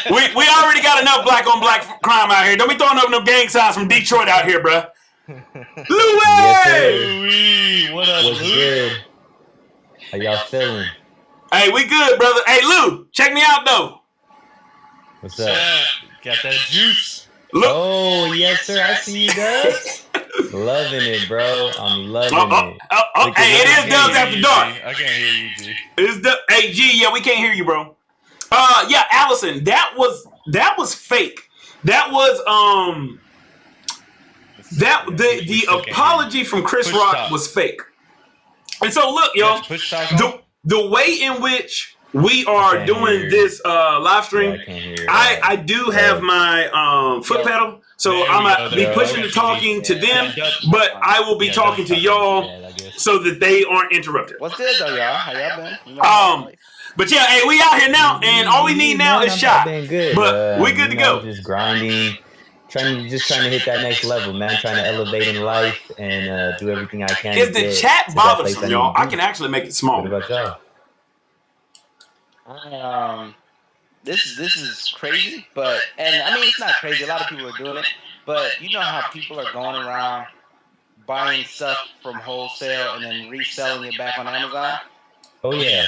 We already got enough black on black crime out here. Don't be throwing up no gang signs from Detroit out here, bro. Louie! Louie, what up, What's good? How y'all feeling? Hey, we good, brother. Hey, Lou, check me out though. What's up? Got that juice. Look. Oh, yes, sir. I see you guys. Loving it, bro. I'm loving it. Hey, it is Dubs After Dark. I can't hear you, G. Hey, G, yeah, we can't hear you, bro. Yeah, Allison, that was fake. That was the apology from Chris Rock was fake. And so look, y'all. the way in which we are doing this live stream, I do have my foot pedal, so I'm gonna be pushing and talking to them, but I will be talking to y'all so that they aren't interrupted. What's good though, y'all? How y'all been? You know, but yeah, hey, we out here now, and all we need now is shot. But we good to go. Just grinding, trying to hit that next level, man. Trying to elevate in life and do everything I can. Is the chat bothersome, y'all? I can actually make it smaller. What about y'all? This is crazy, but I mean it's not crazy. A lot of people are doing it, but you know how people are going around buying stuff from wholesale and then reselling it back on Amazon. Oh yeah,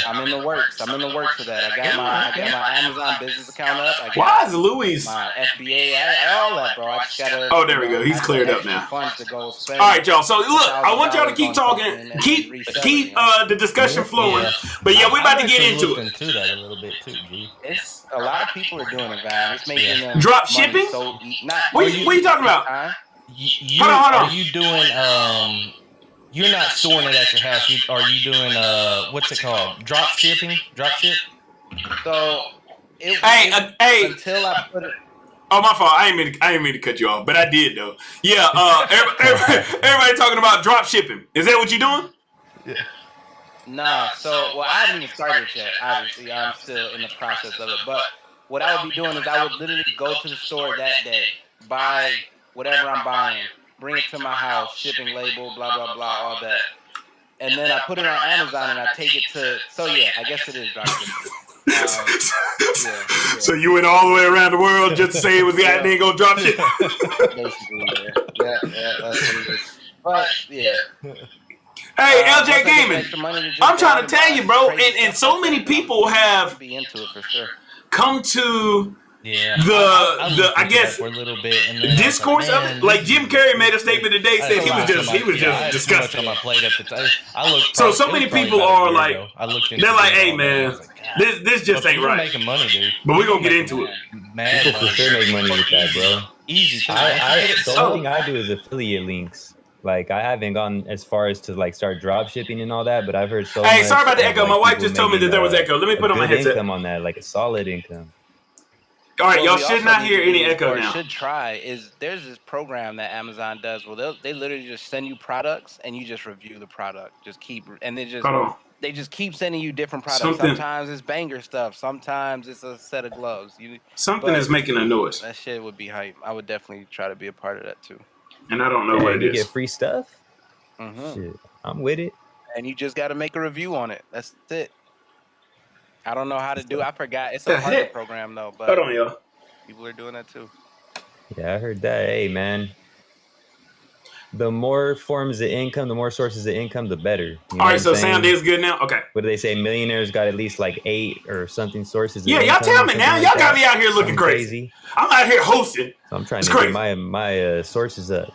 I'm in the works. I'm in the works for that. I got my Amazon business account up. I got Why is Louis? My FBA, all that, bro. I just gotta. Oh, there we go. He's cleared up now. Funds to go spend. All right, y'all. So look, I want y'all to keep talking, keep the discussion flowing. But yeah, we're about to get into it. Into that a little bit too, G. It's a lot of people are doing it, man. It's making them drop shipping. So what are you talking about? Hold on. Are you doing You're not storing it at your house. Are you doing what's it called? Drop shipping? Drop ship? So hey. Until I put it. Oh, my fault. I ain't mean to cut you off, but I did though. Yeah. Everybody talking about drop shipping. Is that what you doing? Yeah. Nah. So I haven't even started yet. Obviously, I'm still in the process of it. But what I would be doing is I would literally go to the store that day, buy whatever I'm buying. Bring it to my house, shipping label, blah, blah, blah, all that. And then I put it on Amazon and I take it to, so yeah, I guess it is drop shipping. So you went all the way around the world just to say it was the guy that ain't gonna drop shit? Basically, yeah, that's what it is. But, yeah. Hey, LJ Gaming, I'm trying to tell you, bro, and so many people have be into it for sure. Come to I guess for a little bit and then discourse of it. Like Jim Carrey made a statement today, said he was just disgusting. On my plate at the time. So many people are like, they're like, hey man, this just ain't right. Making money, dude. But we're gonna get into it. People for sure make money with that, bro. Easy. The only thing I do is affiliate links. Like I haven't gone as far as to like start drop shipping and all that, but I've heard so. Hey, sorry about the echo. My wife just told me that there was echo. Let me put on my headset. Income on that, like a solid income. All right, y'all should not hear any echo now. Should try is there's this program that Amazon does where they literally just send you products and you just review the product. They just keep sending you different products. Sometimes it's banger stuff. Sometimes it's a set of gloves. Something is making a noise. That shit would be hype. I would definitely try to be a part of that too. And I don't know what it is. You get free stuff? Mm-hmm. Shit, I'm with it. And you just got to make a review on it. That's it. I don't know how to do it. I forgot. It's a partner program, though. But hold on, y'all. People are doing that, too. Yeah, I heard that. Hey, man. The more forms of income, the more sources of income, the better. You know all right, so sound is good now? Okay. What do they say? Millionaires got at least like 8 or something sources of income. Yeah, y'all tell me now. Y'all got me out here looking crazy. I'm out here hosting. So I'm trying to get my sources up.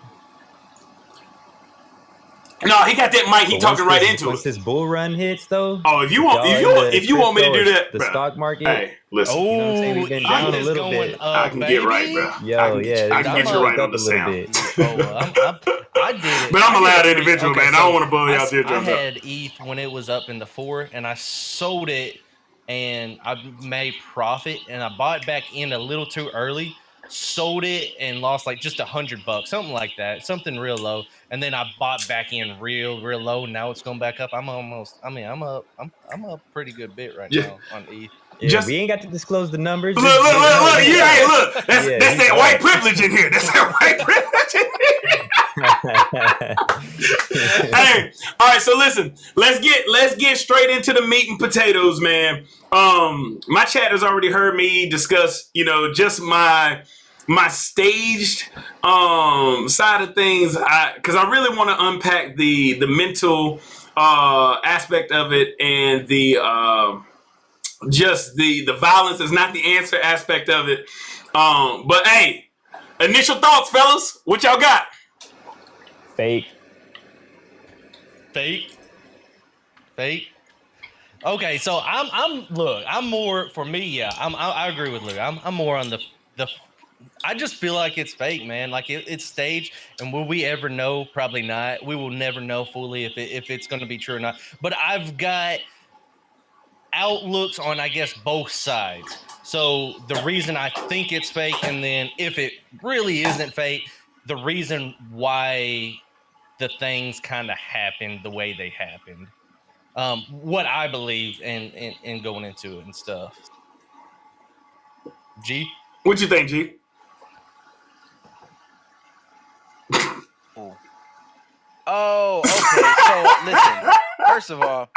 No, he got that mic. He talking right into it. Once this bull run hits, though. Oh, if you want me to do that, the stock market. Hey, listen. You know what I'm saying? We've been down a little bit. I can get right, bro. I can get you right on the sound. I did it. But I'm a loud individual, man. I don't want to blow you out there. I had ETH when it was up in the 4, and I sold it, and I made profit, and I bought back in a little too early. Sold it and lost like just $100, something like that, something real low. And then I bought back in real low. Now it's going back up. I'm up pretty good bit right now on ETH. Yeah, we ain't got to disclose the numbers. Look. That's that white privilege in here. That's that white privilege in here. Hey, all right. So listen, let's get straight into the meat and potatoes, man. My chat has already heard me discuss, just my staged side of things, because I really want to unpack the mental aspect of it and the just the violence is not the answer aspect of it. But hey, initial thoughts, fellas. What y'all got? Fake. Okay, so I'm more for me. Yeah, I agree with Luke. I'm more on the. I just feel like it's fake, man. Like it's staged, and will we ever know? Probably not. We will never know fully if it's going to be true or not. But I've got outlooks on, I guess, both sides. So the reason I think it's fake, and then if it really isn't fake, the reason why the things kind of happened the way they happened. What I believe in going into it and stuff. G? What you think, G? Oh, okay. So listen. First of all,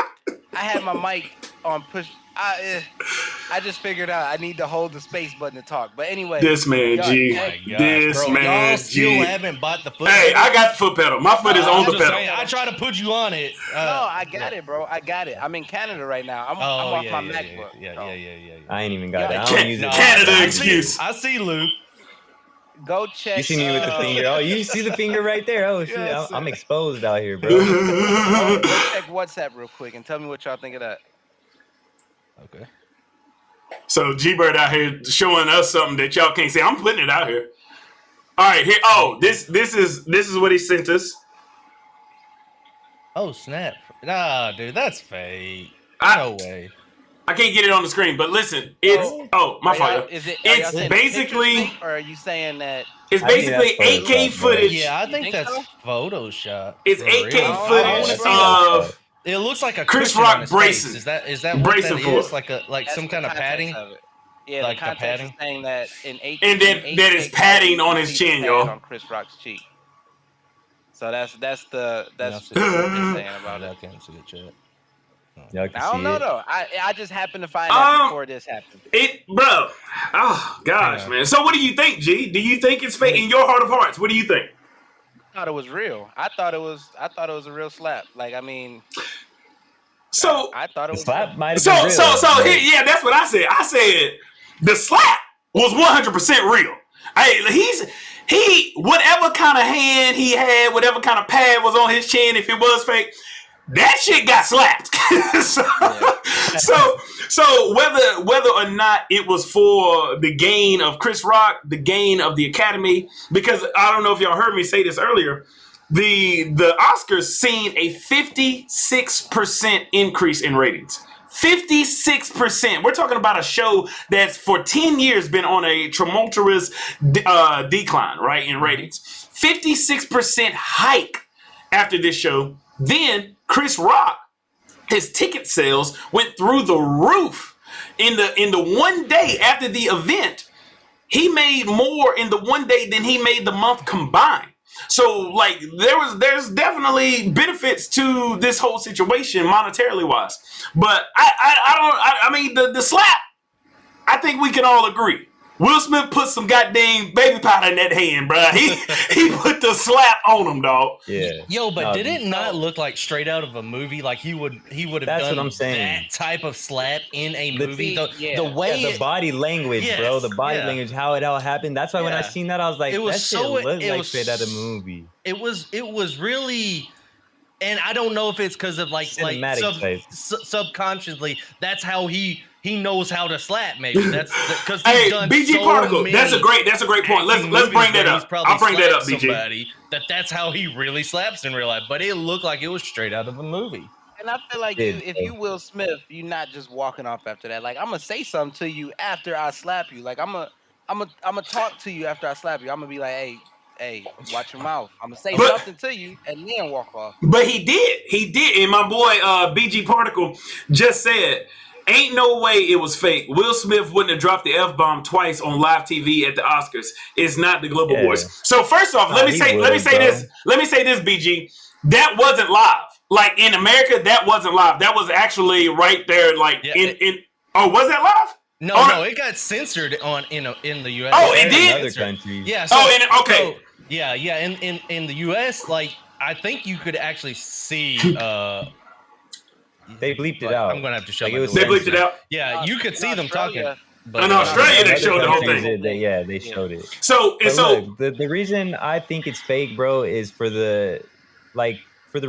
I had my mic on push. I just figured out I need to hold the space button to talk. But anyway, This man, y'all- G. hey, This bro, man, y'all still G. haven't bought the foot. Hey, pedal? I got the foot pedal. My foot is on I'm the just pedal. saying, I try to put you on it. no, I got it, bro. I got it. I'm in Canada right now. I'm off my MacBook. I ain't even got Yeah, that. I Can- don't use it. Canada I excuse. I see Luke. Go check. You see me with the finger? Oh, you see the finger right there? Oh shit, Yes, I'm exposed out here, bro. Go check WhatsApp real quick and tell me what y'all think of that. Okay. So G-Bird out here showing us something that y'all can't see. I'm putting it out here. All right, here. Oh, this is what he sent us. Oh snap! Nah, dude, that's fake. I- No way. I can't get it on the screen, but listen, it's my Are y'all- fault. Is it? It's It's saying basically- the picture's fake, or are you saying that? It's I think basically that's 8K Photoshop, bro. footage. Yeah, I You think think that's so? Photoshop. It's for 8K real. I footage wanna see of It looks like a Chris cushion Rock on his bracing. face. Is that what Bracing that for is? it. Like That's some the kind of context padding? of it. Yeah, Like the the context padding? is saying that in 8 And then in that is 8K padding you on can his see the chin, pad y'all. on Chris Rock's cheek. So that's what they're saying about I it. can't see it, chat. Y'all can I don't see know it. though. I just happened to find out before this happened. Bro. Oh gosh, Yeah. man. So what do you think, G? Do you think it's fake? In your heart of hearts, what do you think? I thought it was real. I thought it was a real slap. Like I mean, So I thought it The was slap real. might have so been real. so here, yeah, that's what I said. I said the slap was 100% real. He whatever kind of hand he had, whatever kind of pad was on his chin, if it was fake, that shit got slapped. so whether or not it was for the gain of Chris Rock, the gain of the Academy, because I don't know if y'all heard me say this earlier, the Oscars seen a 56% increase in ratings. 56%. We're talking about a show that's for 10 years been on a tumultuous decline, right, in ratings. 56% hike after this show. Then Chris Rock, his ticket sales went through the roof. In the one day after the event, he made more in the one day than he made the month combined. So like there's definitely benefits to this whole situation monetarily wise. But I mean the slap, I think we can all agree. Will Smith put some goddamn baby powder in that hand, bro. He put the slap on him, dog. Yeah. Yo, but No, did it not look like straight out of a movie? Like he would have That's done what I'm saying. that type of slap in a movie. The yeah. way Yeah, the body language, bro. Yes, The body yeah. language, how it all happened. That's why when I Yeah. seen that, I was like, It was that shit so- looked it like was straight out of a movie. it was really, and I don't know if it's because of like Cinematic type. subconsciously that's how he knows how to slap. Maybe that's because he's Hey, done BG so Particle, many that's a great point. Let's acting bring movies that where he's up. probably I'll bring that up, slapped BG. somebody that's how he really slaps in real life. But it looked like it was straight out of a movie. And I feel like Did, if you Will Smith, you're not just walking off after that. Like I'm gonna say something to you after I slap you. Like I'm gonna talk to you after I slap you. I'm gonna be like, hey, watch your mouth. I'm gonna say But- something to you and then walk off. But he did. And my boy BG Particle just said, ain't no way it was fake. Will Smith wouldn't have dropped the F-bomb twice on live TV at the Oscars. It's not the Global Yeah. Boys. So first off, Nah, let me he say would've, this. bro. Let me say this, BG. That wasn't live. Like in America, that wasn't live. That was actually right there, like Yeah, in oh, was that live? No, Oh, no, it got censored in the U.S. Oh, it In did? other countries. Yeah. Okay. Yeah. In the U.S., like I think you could actually see. They bleeped it But out. I'm gonna have to show Like, my it was They door. bleeped it out. Yeah, you could In see them talking. Australia- But In Australia, they Other showed the whole countries, thing. They showed it. So But so look, the reason I think it's fake, bro, is for the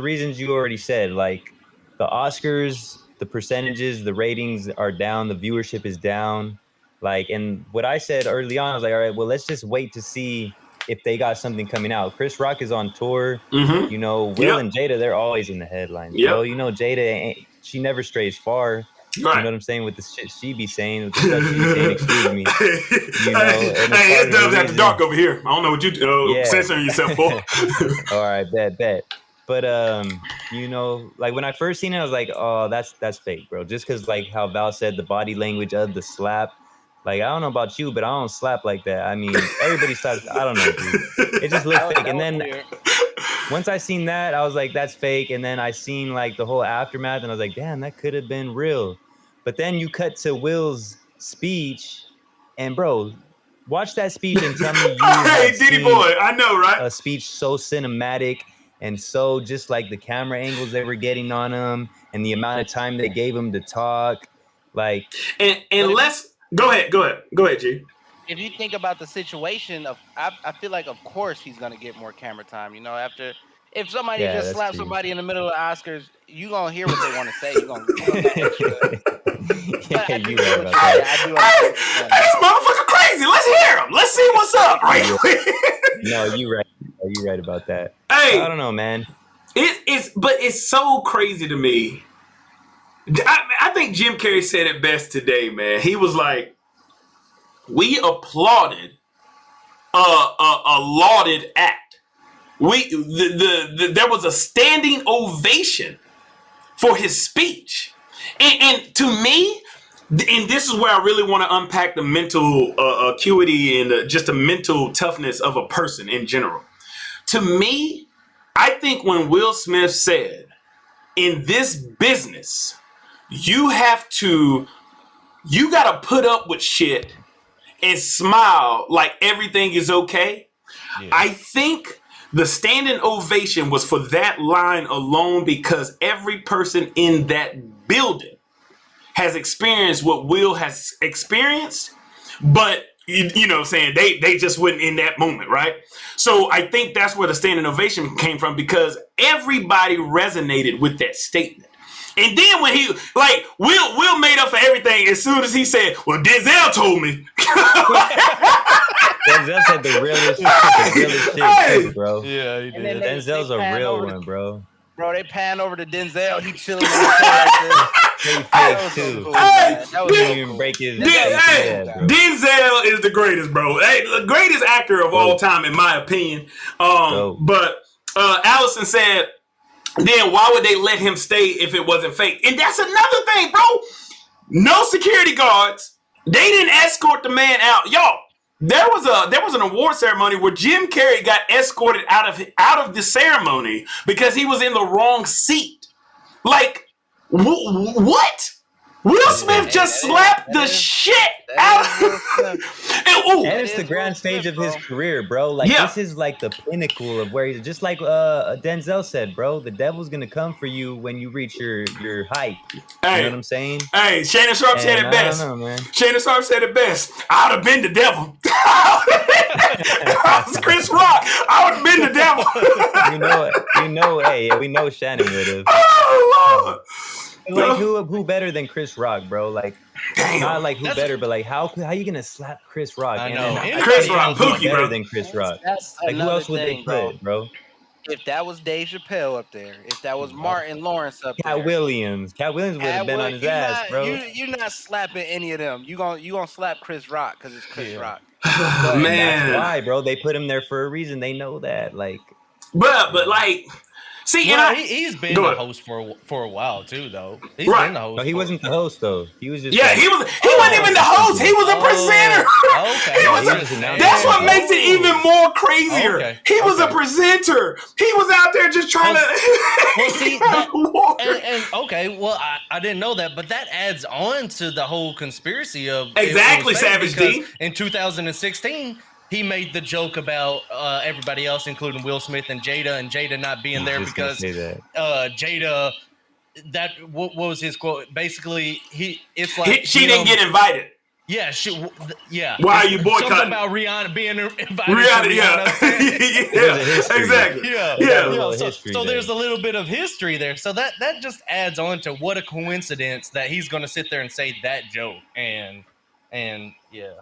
reasons you already said. Like the Oscars, the percentages, the ratings are down, the viewership is down. Like, and what I said early on, I was like, all right, well, let's just wait to see if they got something coming out. Chris Rock is on tour. mhm. You know, Will and Jada, they're always in the headlines. Yep. Bro. You know, Jada, she never strays far. You know what I'm saying? With the shit she be saying, with the stuff she be saying, excuse me. You know, hey, it's Dubs after dark over here. I don't know what you censoring yourself for. All right, bet. But you know, like when I first seen it, I was like, oh, that's fake, bro. Just because like how Val said, the body language of the slap. Like, I don't know about you, but I don't slap like that. I mean, everybody slaps. I don't know, dude. It just looked fake. And then once I seen that, I was like, that's fake. And then I seen like the whole aftermath, and I was like, damn, that could have been real. But then you cut to Will's speech, and bro, watch that speech and tell me you hey, Diddy boy, I know, right? A speech so cinematic and so just like the camera angles they were getting on him and the amount of time they gave him to talk, like. And let's go ahead, G. If you think about the situation of, I feel like of course he's gonna get more camera time. You know, after if somebody just slaps somebody in the middle of the Oscars, you gonna hear what they want to say. You gonna yeah, you right about that. Hey, this motherfucker crazy. Let's hear him. Let's see what's up, right quick. No, you right. You right about that. Hey, I don't know, man. But it's so crazy to me. I think Jim Carrey said it best today, man. He was like, we applauded a lauded act. There was a standing ovation for his speech. And to me, and this is where I really want to unpack the mental acuity and just the mental toughness of a person in general. To me, I think when Will Smith said, in this business, you got to put up with shit and smile like everything is okay. Yeah. I think the standing ovation was for that line alone because every person in that building has experienced what Will has experienced, but you know what I'm saying, they just weren't in that moment, right? So I think that's where the standing ovation came from because everybody resonated with that statement. And then when he, like, Will made up for everything as soon as he said, well, Denzel told me. Denzel said the realest shit, too, bro. Yeah, he did. Denzel's a real one, bro. Bro, they pan over to Denzel. He chilling in the chair like this. Denzel is the greatest, bro. Hey, the greatest actor of all time, in my opinion. But Allison said, then why would they let him stay if it wasn't fake? And that's another thing, bro. No security guards. They didn't escort the man out. Y'all, there was an award ceremony where Jim Carrey got escorted out of the ceremony because he was in the wrong seat. Like, what? Will Smith just slapped the shit out of him. And it's the grand stage of his career, bro. Like, this is like the pinnacle of where he's just like Denzel said, bro. The devil's gonna come for you when you reach your height. Hey, you know what I'm saying? Hey, Shannon Sharp said it best. I don't know, man. Shannon Sharp said it best. I would have been the devil. I was Chris Rock. I would have been the devil. We know Shannon would have. Oh, Lord. Like who better than Chris Rock, bro? Like, not like who better, but like how you gonna slap Chris Rock? I know. Chris Rock, Pookie, better bro. Than Chris Rock. That's like who else would they put, bro? If that was Dave Chappelle up there, if that was Martin Lawrence up there, Cat Williams would have been on his ass, bro. You're not slapping any of them. You gonna slap Chris Rock because it's Chris Rock. Man, that's why, bro. They put him there for a reason. They know that, like. But like. See, well, he's been the host for a while too, though. He's been the host. No, he wasn't the host though. He was just he wasn't even the host. He was a presenter. Okay, that's what makes it even more crazier. Okay. He was a presenter. He was out there just trying to. Well, see, I didn't know that, but that adds on to the whole conspiracy of exactly Savage D. In 2016. He made the joke about everybody else, including Will Smith and Jada not being there because Jada. What was his quote? Basically, it's like she didn't get invited. Yeah, Why are you boycotting? Something about Rihanna being invited. Exactly. Yeah. So there's a little bit of history there. So that just adds on to what a coincidence that he's going to sit there and say that joke and yeah.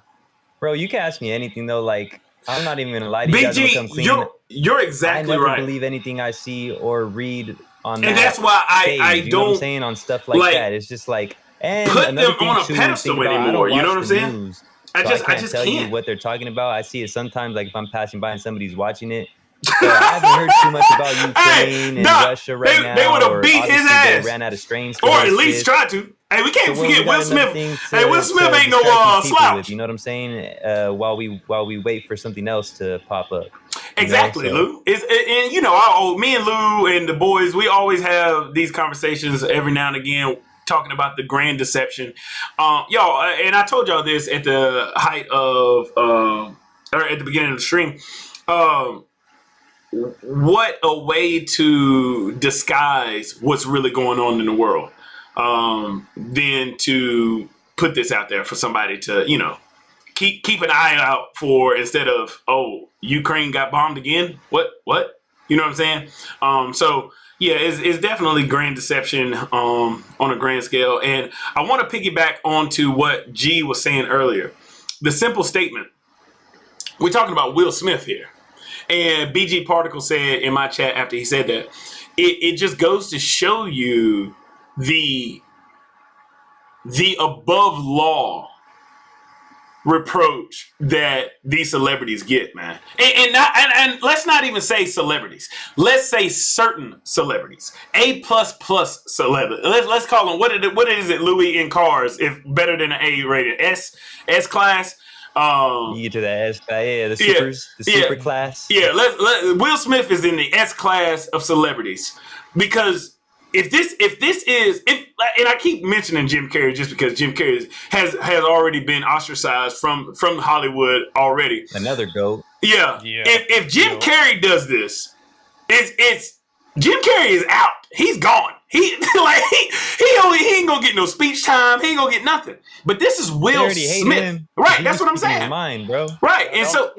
Bro, you can ask me anything though. Like, I'm not even gonna lie to you guys. BG, you're exactly right. I never believe anything I see or read on. And that's why I you don't. Know what I'm saying on stuff like that. It's just like And put another them thing on a to pedestal think about, anymore. I don't You know watch what I'm the saying? news, I so just can't tell you can't. what they're talking about. I see it sometimes, like if I'm passing by and somebody's watching it. But I haven't heard too much about Ukraine and Doc, Russia right now. they would have or beat his obviously ass. they ran out of strains. Or at least try to. Hey, we can't forget Will Smith. Hey, Will Smith ain't no slouch. You know what I'm saying? While we wait for something else to pop up. Exactly, Lou. And you know, me and Lou and the boys, we always have these conversations every now and again, talking about the grand deception. Y'all, and I told y'all this at the height of, or at the beginning of the stream. What a way to disguise what's really going on in the world, than to put this out there for somebody to, you know, keep an eye out for, instead of, oh, Ukraine got bombed again. What? You know what I'm saying? So yeah, it's definitely grand deception on a grand scale. And I want to piggyback onto what G was saying earlier. The simple statement. We're talking about Will Smith here. And BG Particle said in my chat after he said that, it just goes to show you the above law reproach that these celebrities get, man. And let's not even say celebrities. Let's say certain celebrities. A++ celebrity. Let's call them, what is it, Louis, in cars, if better than an A rated? S class. You get to the S class, the super class. Yeah, Will Smith is in the S class of celebrities, because if this is, and I keep mentioning Jim Carrey just because Jim Carrey has already been ostracized from Hollywood already. Another GOAT. Yeah. If Jim Carrey does this, it's Jim Carrey is out. He's gone. He ain't gonna get no speech time. He ain't gonna get nothing. But this is Will Smith, right? That's what I'm saying. Mine, bro. Right, and so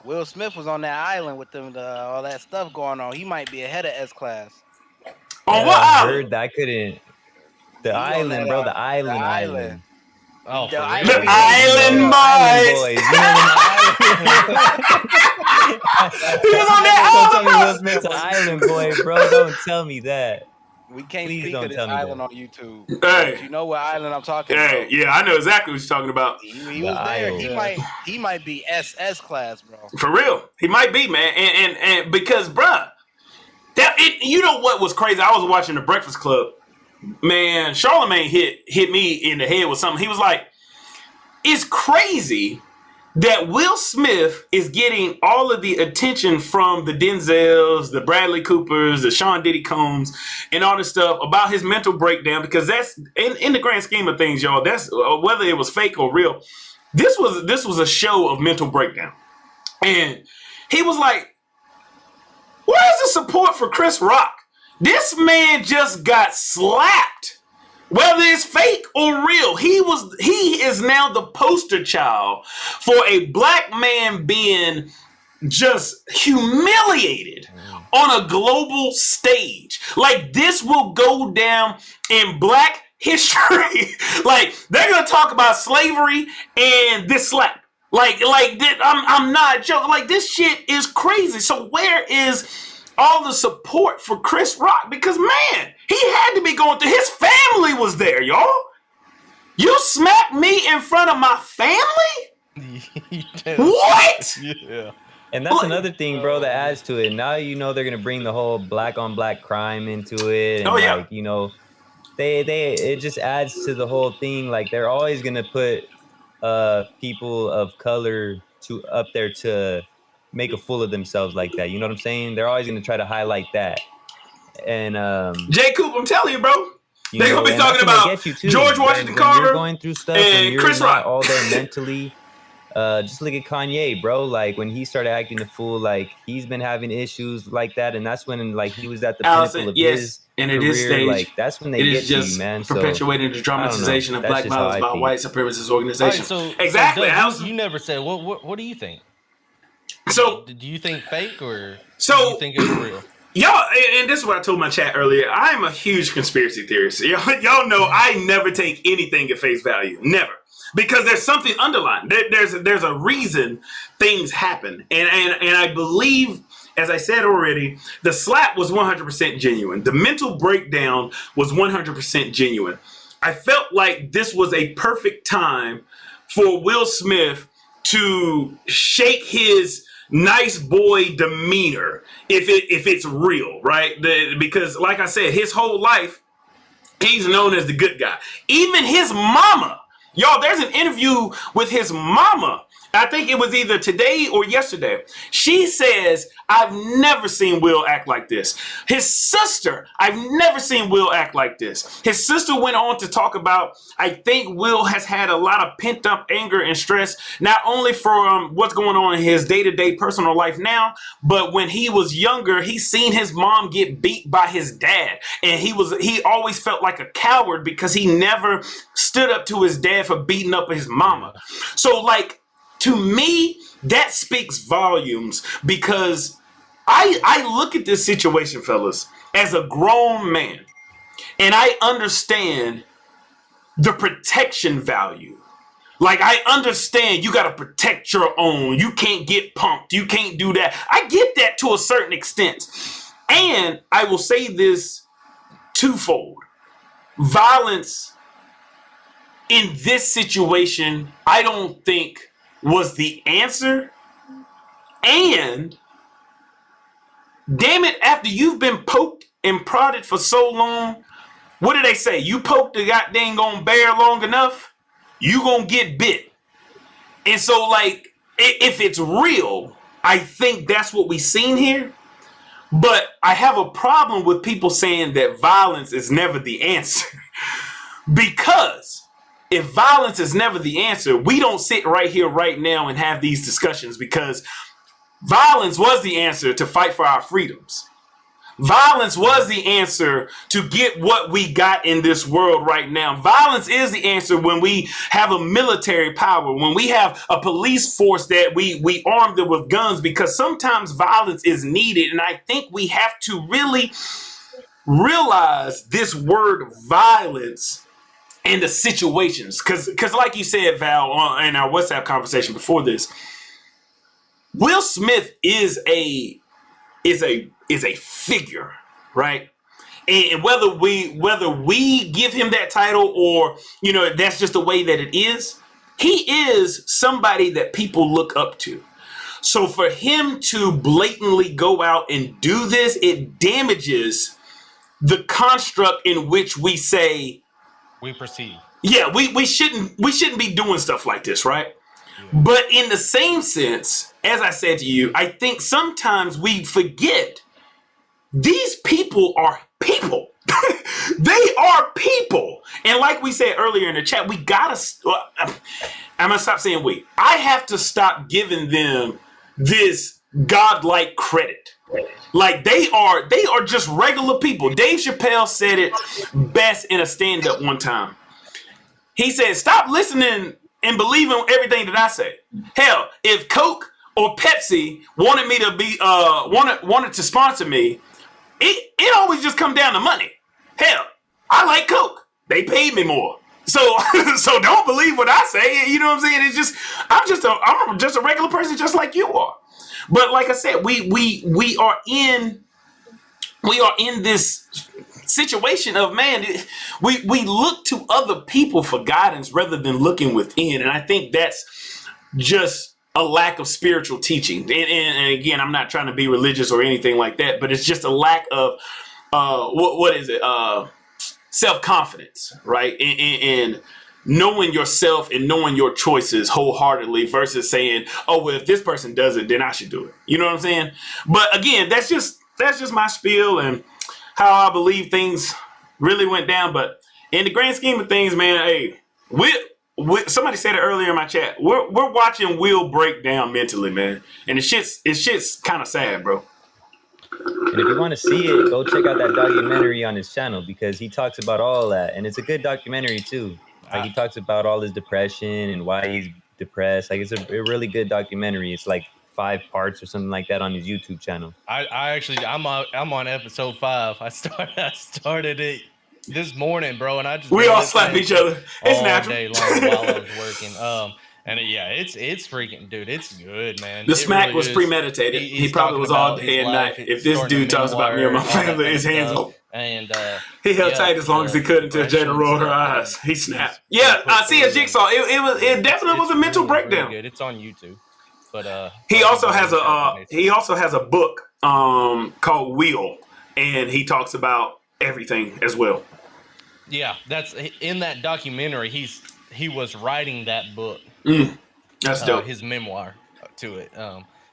Will Smith was on that island with them, all that stuff going on. He might be ahead of S class. On what island? I couldn't. The island, bro. The island. Oh, the Island Boys. He was on that island. Will Smith's an island boy, bro. Don't tell me that. We can't Please speak don't of this tell me island that. on YouTube. Hey. But you know what island I'm talking about? Yeah, I know exactly what you're talking about. He was there. He might be SS class, bro. For real, he might be, man. And because, bruh, you know what was crazy? I was watching The Breakfast Club. Man, Charlamagne hit me in the head with something. He was like, "It's crazy that Will Smith is getting all of the attention from the Denzels, the Bradley Coopers, the Sean Diddy Combs, and all this stuff about his mental breakdown, because that's in the grand scheme of things, y'all. That's whether it was fake or real. This was a show of mental breakdown." And he was like, "Where's the support for Chris Rock? This man just got slapped. Whether it's fake or real, he is now the poster child for a black man being just humiliated on a global stage. Like, this will go down in black history. Like, they're gonna talk about slavery and this slap. Like I'm not joking. Like, this shit is crazy. So where is all the support for Chris Rock? Because, man, he had to be going through. His family was there, y'all. You smacked me in front of my family? What? Yeah. And that's another thing, bro, that adds to it. Now you know they're gonna bring the whole black on black crime into it, and like, you know, it just adds to the whole thing. Like, they're always gonna put people of color up there to make a fool of themselves like that. You know what I'm saying? They're always going to try to highlight that. And Jay Coop, I'm telling you, bro. They're going to be talking about George Washington Carver, you're going through stuff and Chris Rock all there mentally. Just look at Kanye, bro. Like, when he started acting a fool, like, he's been having issues like that, and that's when, like, he was at the pinnacle of his and career. It is staged. Like, that's when they get to you, man. Perpetuating the dramatization of black violence by white supremacist organizations. Right, exactly. So you never said. What do you think? So, do you think fake or do you think it's real? Y'all, and this is what I told my chat earlier. I am a huge conspiracy theorist. Y'all know I never take anything at face value. Never. Because there's something underlying. There's a reason things happen. And I believe, as I said already, the slap was 100% genuine. The mental breakdown was 100% genuine. I felt like this was a perfect time for Will Smith to shake his nice boy demeanor if it's real, right? Because like I said, his whole life, he's known as the good guy. Even his mama, y'all, there's an interview with his mama. I think it was either today or yesterday. She says, I've never seen Will act like this. His sister, I've never seen Will act like this. His sister went on to talk about, I think Will has had a lot of pent up anger and stress, not only from what's going on in his day-to-day personal life now, but when he was younger, he's seen his mom get beat by his dad. And he always felt like a coward because he never stood up to his dad for beating up his mama. So like, to me, that speaks volumes because I look at this situation, fellas, as a grown man, and I understand the protection value. Like, I understand you got to protect your own. You can't get punked. You can't do that. I get that to a certain extent. And I will say this twofold. Violence in this situation, I don't think was the answer. And damn it, after you've been poked and prodded for so long, what do they say? You poke the goddamn gonna bear long enough, you gonna get bit. And so like, if it's real, I think that's what we seen here. But I have a problem with people saying that violence is never the answer. Because if violence is never the answer, we don't sit right here right now and have these discussions, because violence was the answer to fight for our freedoms. Violence was the answer to get what we got in this world right now. Violence is the answer when we have a military power, when we have a police force that we armed them with guns, because sometimes violence is needed. And I think we have to really realize this word violence and the situations, because like you said, Val, in our WhatsApp conversation before this, Will Smith is a figure, right? And whether we give him that title or that's just the way that it is, he is somebody that people look up to. So for him to blatantly go out and do this, it damages the construct in which we say we perceive. Yeah, we shouldn't be doing stuff like this, right? Yeah. But in the same sense, as I said to you, I think sometimes we forget these people are people. They are people. And like we said earlier in the chat, I'm gonna stop saying we. I have to stop giving them this godlike credit. Like they are just regular people. Dave Chappelle said it best in a stand-up one time. He said, stop listening and believing everything that I say. Hell, if Coke or Pepsi wanted me to be wanted to sponsor me, it always just come down to money. Hell, I like Coke. They paid me more. So don't believe what I say. You know what I'm saying? It's just I'm just a regular person just like you are. But like I said, we are in this situation of, man, we look to other people for guidance rather than looking within. And I think that's just a lack of spiritual teaching. And again, I'm not trying to be religious or anything like that, but it's just a lack of what is it? Self-confidence, right? And knowing yourself and knowing your choices wholeheartedly versus saying, oh, well, if this person does it, then I should do it. You know what I'm saying? But again, that's just my spiel and how I believe things really went down. But in the grand scheme of things, man, hey, somebody said it earlier in my chat. We're watching Will break down mentally, man. And it's shit's kind of sad, bro. And if you want to see it, go check out that documentary on his channel, because he talks about all that. And it's a good documentary too. Like he talks about all his depression and why he's depressed. Like it's a really good documentary. It's like 5 parts or something like that on his YouTube channel. I'm on episode 5. I started it this morning, bro, and I just we all slap each other. It's all natural. day long while I was working. And it's freaking, dude, it's good, man. The smack was premeditated. He probably was all day and night. If this dude talks about me or my family, his hands up. And he held tight as long as he could until Jada rolled her eyes. He snapped. Yeah, I see a jigsaw. It definitely was a mental breakdown. Really good. It's on YouTube. But he also has a book called Wheel, and he talks about everything as well. Yeah, that's in that documentary. He was writing that book. That's dope. His memoir to it.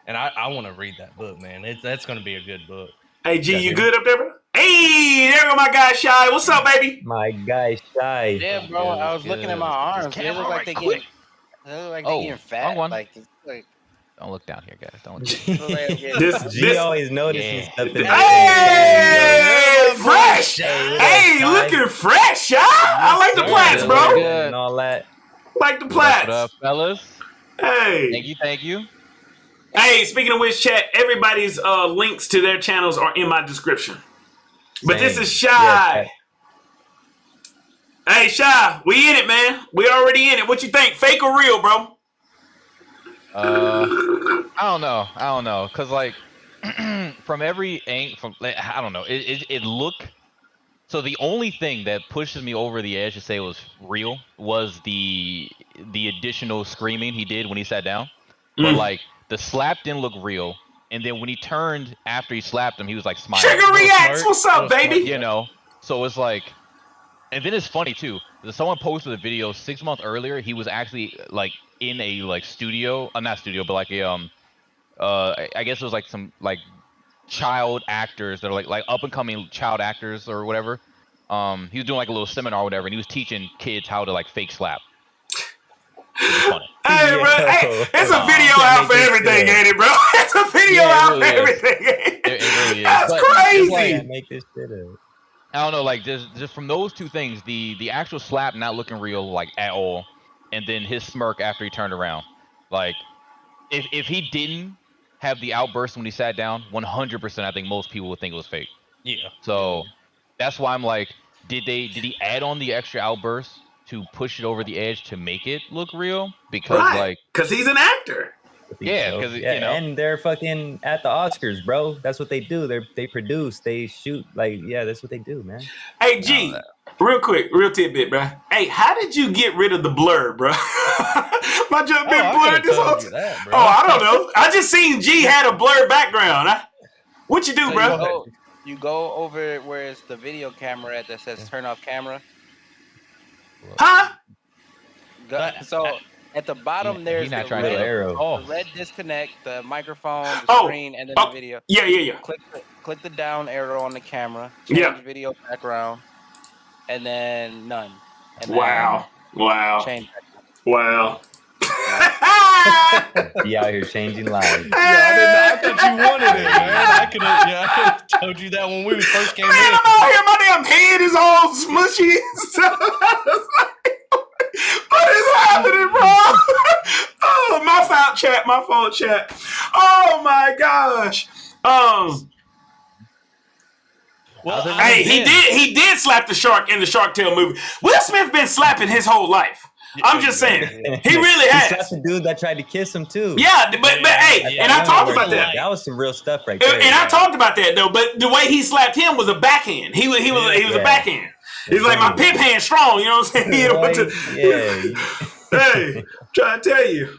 And I want to read that book, man. That's going to be a good book. Hey, G, you good up there, bro? Hey, there go my guy, Shy. What's up, baby? My guy, Shy. Yeah, bro. I was looking at my arms. They look like they getting fat. Like don't look down here, guys. Don't look down. G always noticing stuff. Hey, fresh. Hey, looking fresh, Shy. I like the plaits, bro. And all that. Like the plaits. What up, fellas? Hey. Thank you. Hey, speaking of which, chat, everybody's links to their channels are in my description. But this is Shy. Hey, Shy, we in it, man. We already in it. What you think? Fake or real, bro? I don't know. Cause like from every angle, I don't know. It looked. So the only thing that pushes me over the edge to say it was real was the additional screaming he did when he sat down. But like the slap didn't look real, and then when he turned after he slapped him, he was like smiling. Trigger reacts. What's up, baby? You know. So it's like, and then it's funny too. Someone posted a video 6 months earlier. He was actually like in a like studio, not studio, but like a I guess it was like some like child actors that are like up and coming child actors or whatever. He was doing like a little seminar or whatever, and he was teaching kids how to like fake slap. Funny. Hey, bro, hey, it's a video out for everything, ain't it, bro? It's a video out for everything. It really is. That's crazy. Make this shit up. I don't know, like just from those two things, the actual slap not looking real like at all, and then his smirk after he turned around. Like if he didn't have the outburst when he sat down, 100% I think most people would think it was fake. Yeah. So that's why I'm like, did he add on the extra outburst to push it over the edge to make it look real? Because because he's an actor. Yeah, because you know, and they're fucking at the Oscars, bro. That's what they do. They produce, they shoot. Like, yeah, that's what they do, man. Hey, G, real quick, real tidbit, bro. Hey, how did you get rid of the blur, bro? My junk been blurred this whole time. I don't know. I just seen G had a blurred background. What you do, bro? You go over where it's the video camera that says turn off camera. Huh? So at the bottom there's the red disconnect, the microphone, the screen, and then the video. Yeah. Click the down arrow on the camera. Change video background, and then none. And then change background. Wow. Be out here changing lives. I thought you wanted it, man. I could have told you that when we first came in. I'm out here. My damn head is all smushy and stuff. What is happening, bro? Oh, my fault, chat. Oh my gosh. Hey, he did slap the shark in the Shark Tale movie. Will Smith been slapping his whole life. I'm just saying, he really has. He slapped the dude that tried to kiss him too. Yeah, but hey, and I talked about that. That was some real stuff right there. And I talked about that though. But the way he slapped him was a backhand. He was a backhand. He's like, my pimp hand strong. You know what I'm saying? Hey, trying to tell you.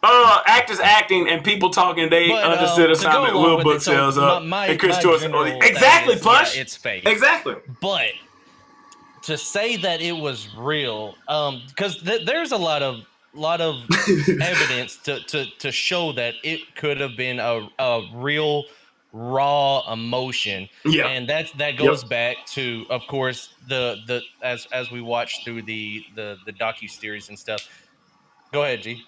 Actors acting and people talking, they understood assignment. Will book sales up. And Chris Choice. Exactly, Plush. Yeah, it's fake. Exactly. But to say that it was real, because there's a lot of evidence to show that it could have been a real raw emotion. Yeah. And that goes back to, of course, the as we watch through the docu-series and stuff. Go ahead, G.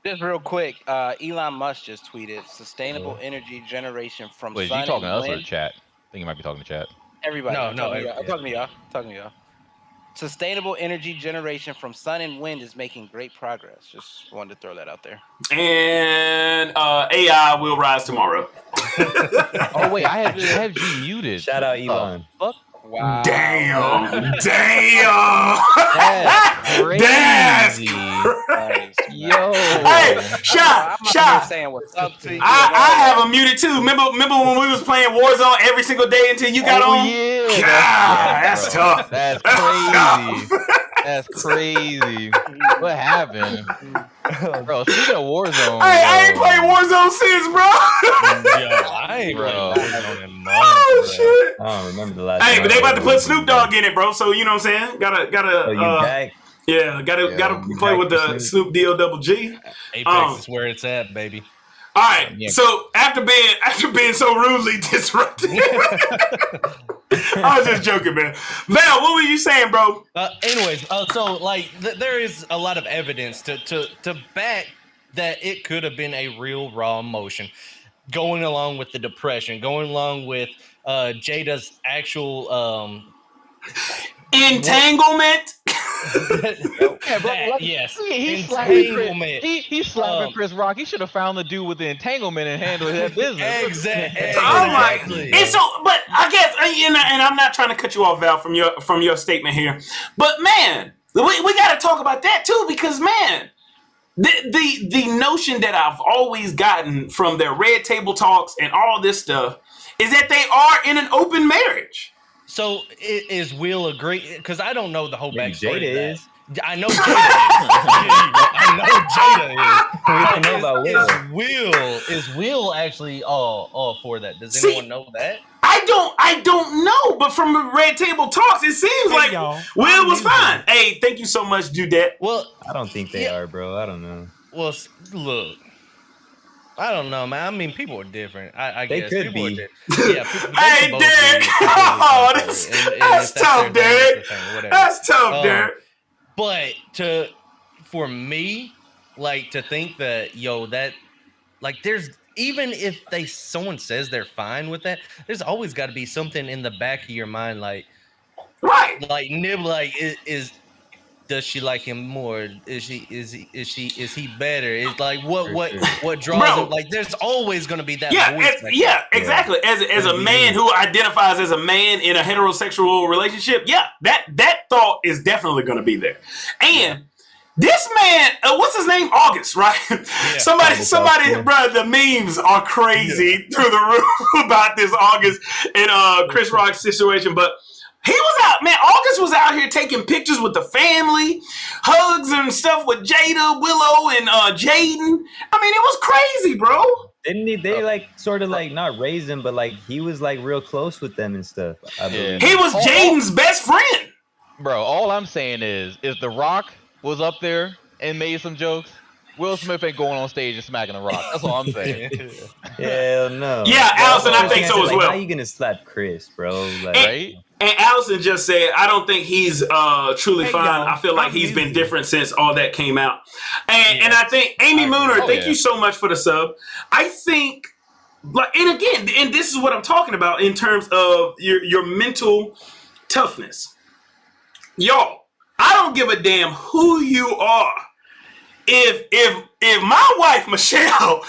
Just real quick, Elon Musk just tweeted sustainable energy generation from sun and wind. Wait, is he talking to us or the chat? I think he might be talking to chat. Everybody. No. I'm talking to y'all. Sustainable energy generation from sun and wind is making great progress. Just wanted to throw that out there. And AI will rise tomorrow. Oh wait, I have G muted. Shout out Elon. Fuck. Wow. Damn. That's crazy. That's crazy. Yo. Hey, Shy. I'm out here saying what's up to you. I have him muted too. Remember when we was playing Warzone every single day until you got on? Yeah, God, that's tough. That's crazy. That's crazy. What happened? Bro, speaking of Warzone, I ain't played Warzone since, bro. Yo, I ain't Bro. played Warzone in months, Oh bro. shit. I don't remember the last. Hey, time but they I about to played put Snoop Dogg in it, bro. So you know what I'm saying? Gotta. Oh, you back? Yeah, gotta you play back with for the Snoop D-O-double-G. Apex is where it's at, baby. All right. Yeah. So after being so rudely disrupted, I was just joking, man. Val, what were you saying, bro? Anyways, so like there is a lot of evidence to back that it could have been a real raw emotion, going along with the depression, going along with Jada's actual Entanglement. Yeah, bro, that, like, yes, he's slapping entanglement. He's slapping Chris Rock. He should have found the dude with the entanglement and handled that business. Exactly. Oh my! And so, but I guess, and I'm not trying to cut you off, Val, from your statement here, but man, we got to talk about that too, because man, the notion that I've always gotten from their red table talks and all this stuff is that they are in an open marriage. So is Will agree? Because I don't know the whole Maybe backstory. Jada of that. is. I know Jada is. I know Jada is. We don't know about Will. Is Will actually all for that? Does See, anyone know that? I don't know, but from the red table talks, it seems like y'all. Will was fine. Hey, thank you so much, Dudette. Well, I don't think they are, bro. I don't know. well, look. I don't know, man. I mean, people are different. I They guess could people be. are different. Yeah, they Hey, could both Derek. be Oh, completely that's contrary. tough, if their thing, Derek. that's the thing, whatever. That's tough, Derek. But for me, like to think that that like there's even if someone says they're fine with that, there's always got to be something in the back of your mind, like nib, like is does she like him more? Is he better? It's like what draws him? Like there's always gonna be that voice. Exactly. As a man who identifies as a man in a heterosexual relationship, that thought is definitely gonna be there. And this man, what's his name? August, right? Yeah. Somebody, bro, the memes are crazy through the roof about this August and Chris Rock's situation, but he was out, man. August was out here taking pictures with the family, hugs and stuff with Jada, Willow, and Jaden. I mean, it was crazy, bro. Didn't they like sort of like not raise him, but like he was like real close with them and stuff? I believe. He was Jaden's best friend. Bro, all I'm saying is The Rock was up there and made some jokes, Will Smith ain't going on stage and smacking The Rock. That's all I'm saying. Hell no. Yeah, Allison, I think so as well. How you gonna slap Chris, bro? Like, Right? And Allison just said, I don't think he's truly fine. y'all, I feel like he's been different since all that came out. And I think Amy Mooner, thank you so much for the sub. I think, like, and again, and this is what I'm talking about in terms of your mental toughness. Y'all, I don't give a damn who you are. If my wife Michelle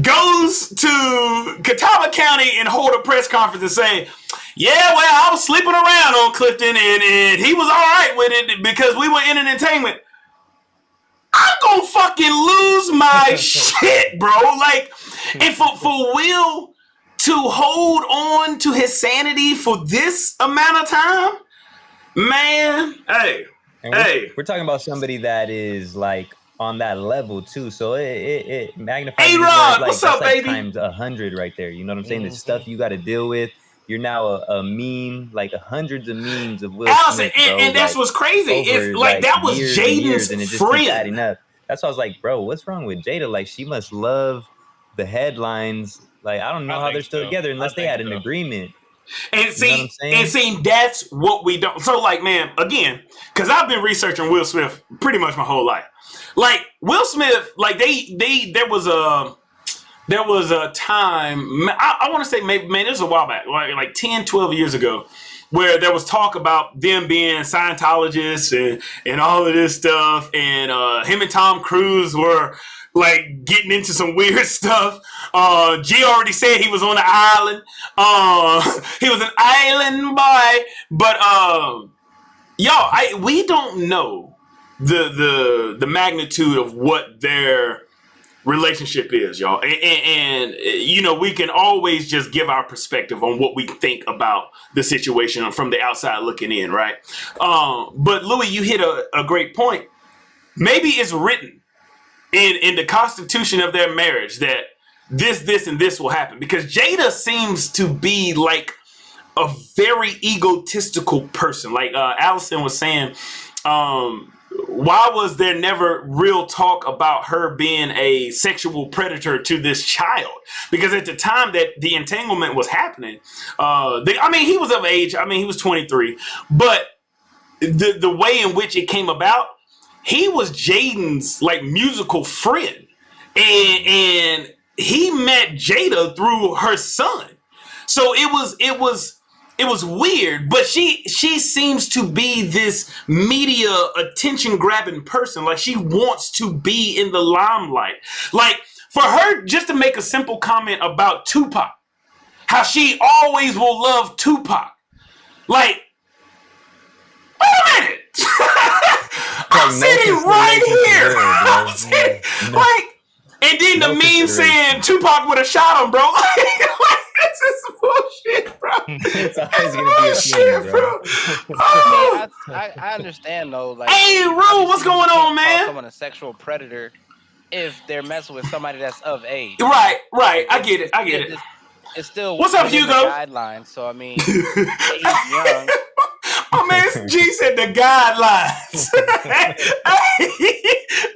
goes to Catawba County and hold a press conference and say, yeah, well, I was sleeping around on Clifton and he was all right with it because we were in an entanglement, I'm gonna fucking lose my shit, bro. Like, and for Will to hold on to his sanity for this amount of time, man, hey. We're talking about somebody that is like on that level too, so it magnifies. Hey, it Rod, like, what's up, like baby? times 100 right there. You know what I'm saying? The stuff you got to deal with. You're now a meme, like hundreds of memes of Will Allison, Smith, bro, and that's what's crazy. It's like that was years and years, Jaden's and it just friend. keeps adding up. That's why I was like, bro, what's wrong with Jada? Like, she must love the headlines. Like, I don't know how they're still together unless they had an agreement. And see, that's what we don't. So, like, man, again, because I've been researching Will Smith pretty much my whole life. Like, Will Smith, like there was a time. I want to say maybe, man, this was a while back, like 10, 12 years ago, where there was talk about them being Scientologists and all of this stuff, and him and Tom Cruise were like getting into some weird stuff. G already said he was on the island. He was an island boy. But y'all, we don't know the magnitude of what their relationship is, y'all. And you know, we can always just give our perspective on what we think about the situation from the outside looking in, right? But Louis, you hit a great point. Maybe it's written in the constitution of their marriage that this, and this will happen, because Jada seems to be like a very egotistical person. Like Allison was saying, why was there never real talk about her being a sexual predator to this child? Because at the time that the entanglement was happening, he was of age. I mean, he was 23, but the way in which it came about, he was Jaden's like musical friend, and he met Jada through her son. So it was weird, but she seems to be this media attention grabbing person. Like, she wants to be in the limelight. Like, for her just to make a simple comment about Tupac, how she always will love Tupac. Like, wait a minute. I'm sitting right here. I'm sitting, and then the meme saying Tupac would have shot him, bro. This is bullshit, bro. It's always gonna be a shit, bro. I mean, I understand though. Like, hey, Rue, what's going on, man? Someone a sexual predator if they're messing with somebody that's of age. Right. I get it. It's still what's up, Hugo? Guidelines. So I mean, he's young. My man G said the guidelines.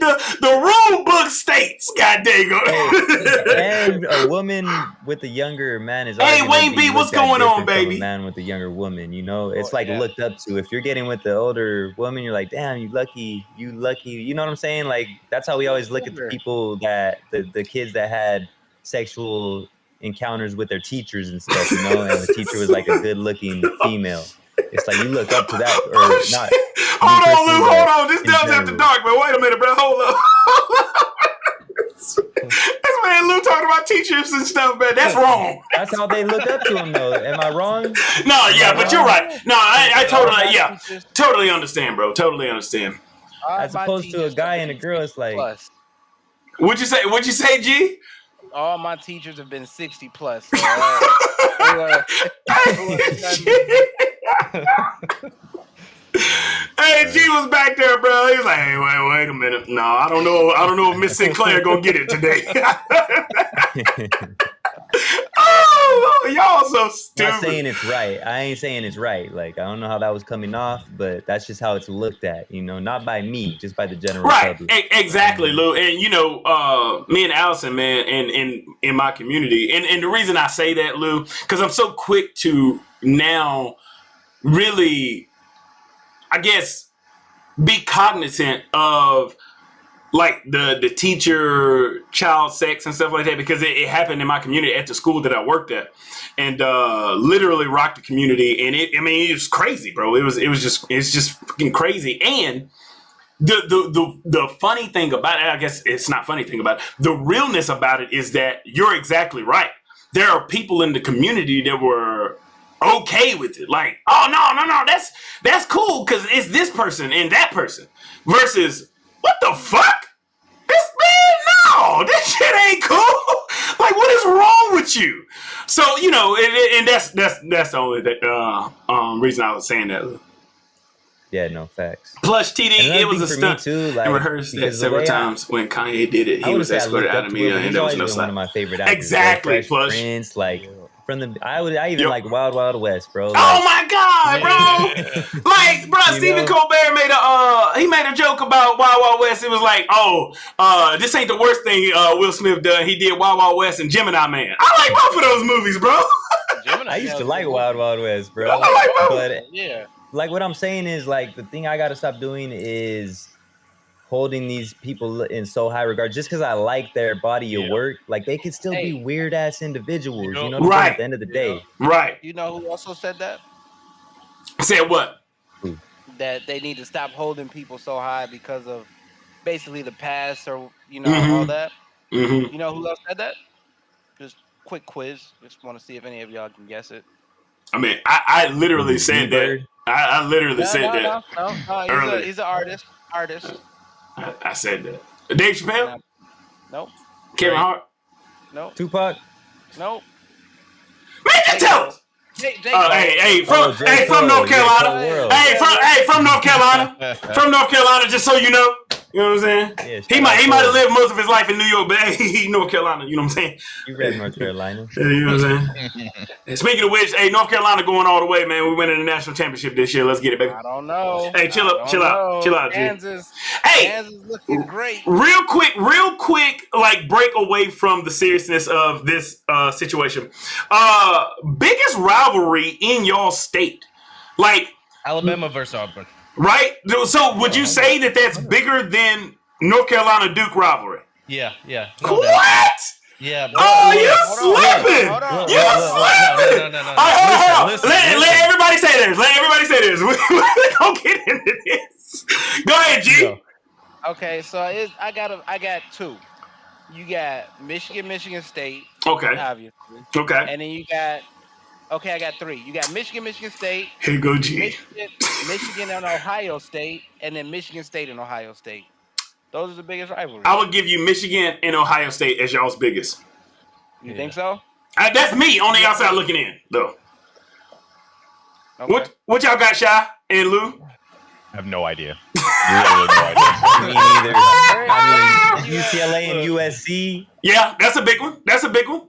the rule book states, god dang it. And a woman with a younger man is hey, Wayne B, what's going on, baby? A man with a younger woman, you know, it's looked up to. If you're getting with the older woman, you're like, damn, you lucky. You know what I'm saying? Like, that's how we always look at the people that the kids that had sexual encounters with their teachers and stuff, you know, and the teacher was like a good looking female. It's like you look up to that, or not. Hold on, Lou. Hold on. This does after dark, but wait a minute, bro. Hold up. This man Lou talking about teachers and stuff, man. That's wrong. That's how they look up to him, though. Am I wrong? No, yeah, but you're right. No, I totally understand, bro. Totally understand. As opposed to a guy and a girl, it's like. What'd you say, G? All my teachers have been 60 plus. So, hey, G was back there, bro. He was like, "Hey, wait a minute. No, I don't know if Miss Sinclair gonna get it today." Oh, y'all so stupid. I'm not saying it's right. I ain't saying it's right. Like, I don't know how that was coming off, but that's just how it's looked at. You know, not by me, just by the general public. Exactly, Lou. And you know, me and Allison, man, and in my community, and the reason I say that, Lou, because I'm so quick to now really, I guess, be cognizant of like the teacher child sex and stuff like that, because it happened in my community at the school that I worked at, and literally rocked the community. And it was crazy, bro. It's just freaking crazy. And the funny thing about it, I guess it's not funny thing about it, the realness about it is that you're exactly right. There are people in the community that were okay with it. Like, oh no, that's cool because it's this person and that person. Versus, what the fuck? This shit ain't cool. Like, what is wrong with you? So, you know, and that's the only reason I was saying that. Yeah, no, facts. Plus, TD, it was a stunt too, like, and rehearsed that several times when Kanye did it. He was escorted out of me, and there was no slap. One of my favorite actors. Exactly, Plush. Prince, like, from the, I even like Wild Wild West, bro. Like, oh my God, bro! Like, bro, Stephen Colbert made a joke about Wild Wild West. It was like, this ain't the worst thing Will Smith done. He did Wild Wild West and Gemini Man. I like both of those movies, bro. I used to like Wild Wild West, bro. I like both. But yeah, like what I'm saying is, like, the thing I gotta stop doing is holding these people in so high regard just because I like their body of work. Like, they could still be weird ass individuals, you know, right? At the end of the day, right? You know who also said that? Said what? That they need to stop holding people so high because of basically the past, or all that. Mm-hmm. You know who else said that? Just quick quiz. Just want to see if any of y'all can guess it. I mean, I literally said that. I literally said that. No, he's an artist. I said that. Dave Chappelle? Nope. Kevin Hart. Nope. Tupac. Nope. Man, just tell us. From North Carolina. From North Carolina. From North Carolina, just so you know. You know what I'm saying? Yeah, he might have lived most of his life in New York, but he North Carolina. You know what I'm saying? You read North Carolina. Yeah, you know what I'm saying? Speaking of which, North Carolina going all the way, man. We winning the national championship this year. Let's get it, baby. I don't know. Hey, chill out, G. Kansas looking great. Real quick, like break away from the seriousness of this situation. Biggest rivalry in y'all state, like Alabama versus Auburn. Right? So would you say that that's bigger than North Carolina Duke rivalry? Yeah. No what? Yeah. Oh, you slipping! You slipping! No. Hold on. Let everybody say this. We're gonna get into this. Go ahead, G. Okay, so I got two. You got Michigan State. Okay. Obviously. Okay. And then you got. Okay, I got three. You got Michigan State. Here you go, G. Michigan and Ohio State, and then Michigan State and Ohio State. Those are the biggest rivalries. I would give you Michigan and Ohio State as y'all's biggest. You think so? That's me on the outside looking in, though. Okay. What y'all got, Shy and Lou? I have no idea. Literally no idea. Me neither. I mean, UCLA and USC. Yeah, that's a big one. Right? That's a big one.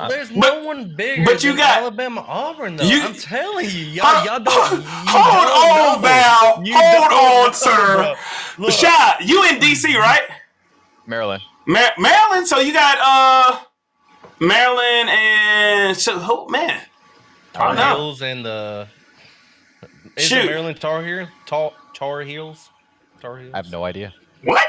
There's no one bigger but you than got Alabama Auburn, though. I'm telling you, y'all don't. Hold on, Val. Hold on, sir. Shy, you in DC, right? Maryland. Maryland. So you got Maryland and man. Tar Heels and the. Is it Maryland Tar Heels? Tar Heels? I have no idea. What?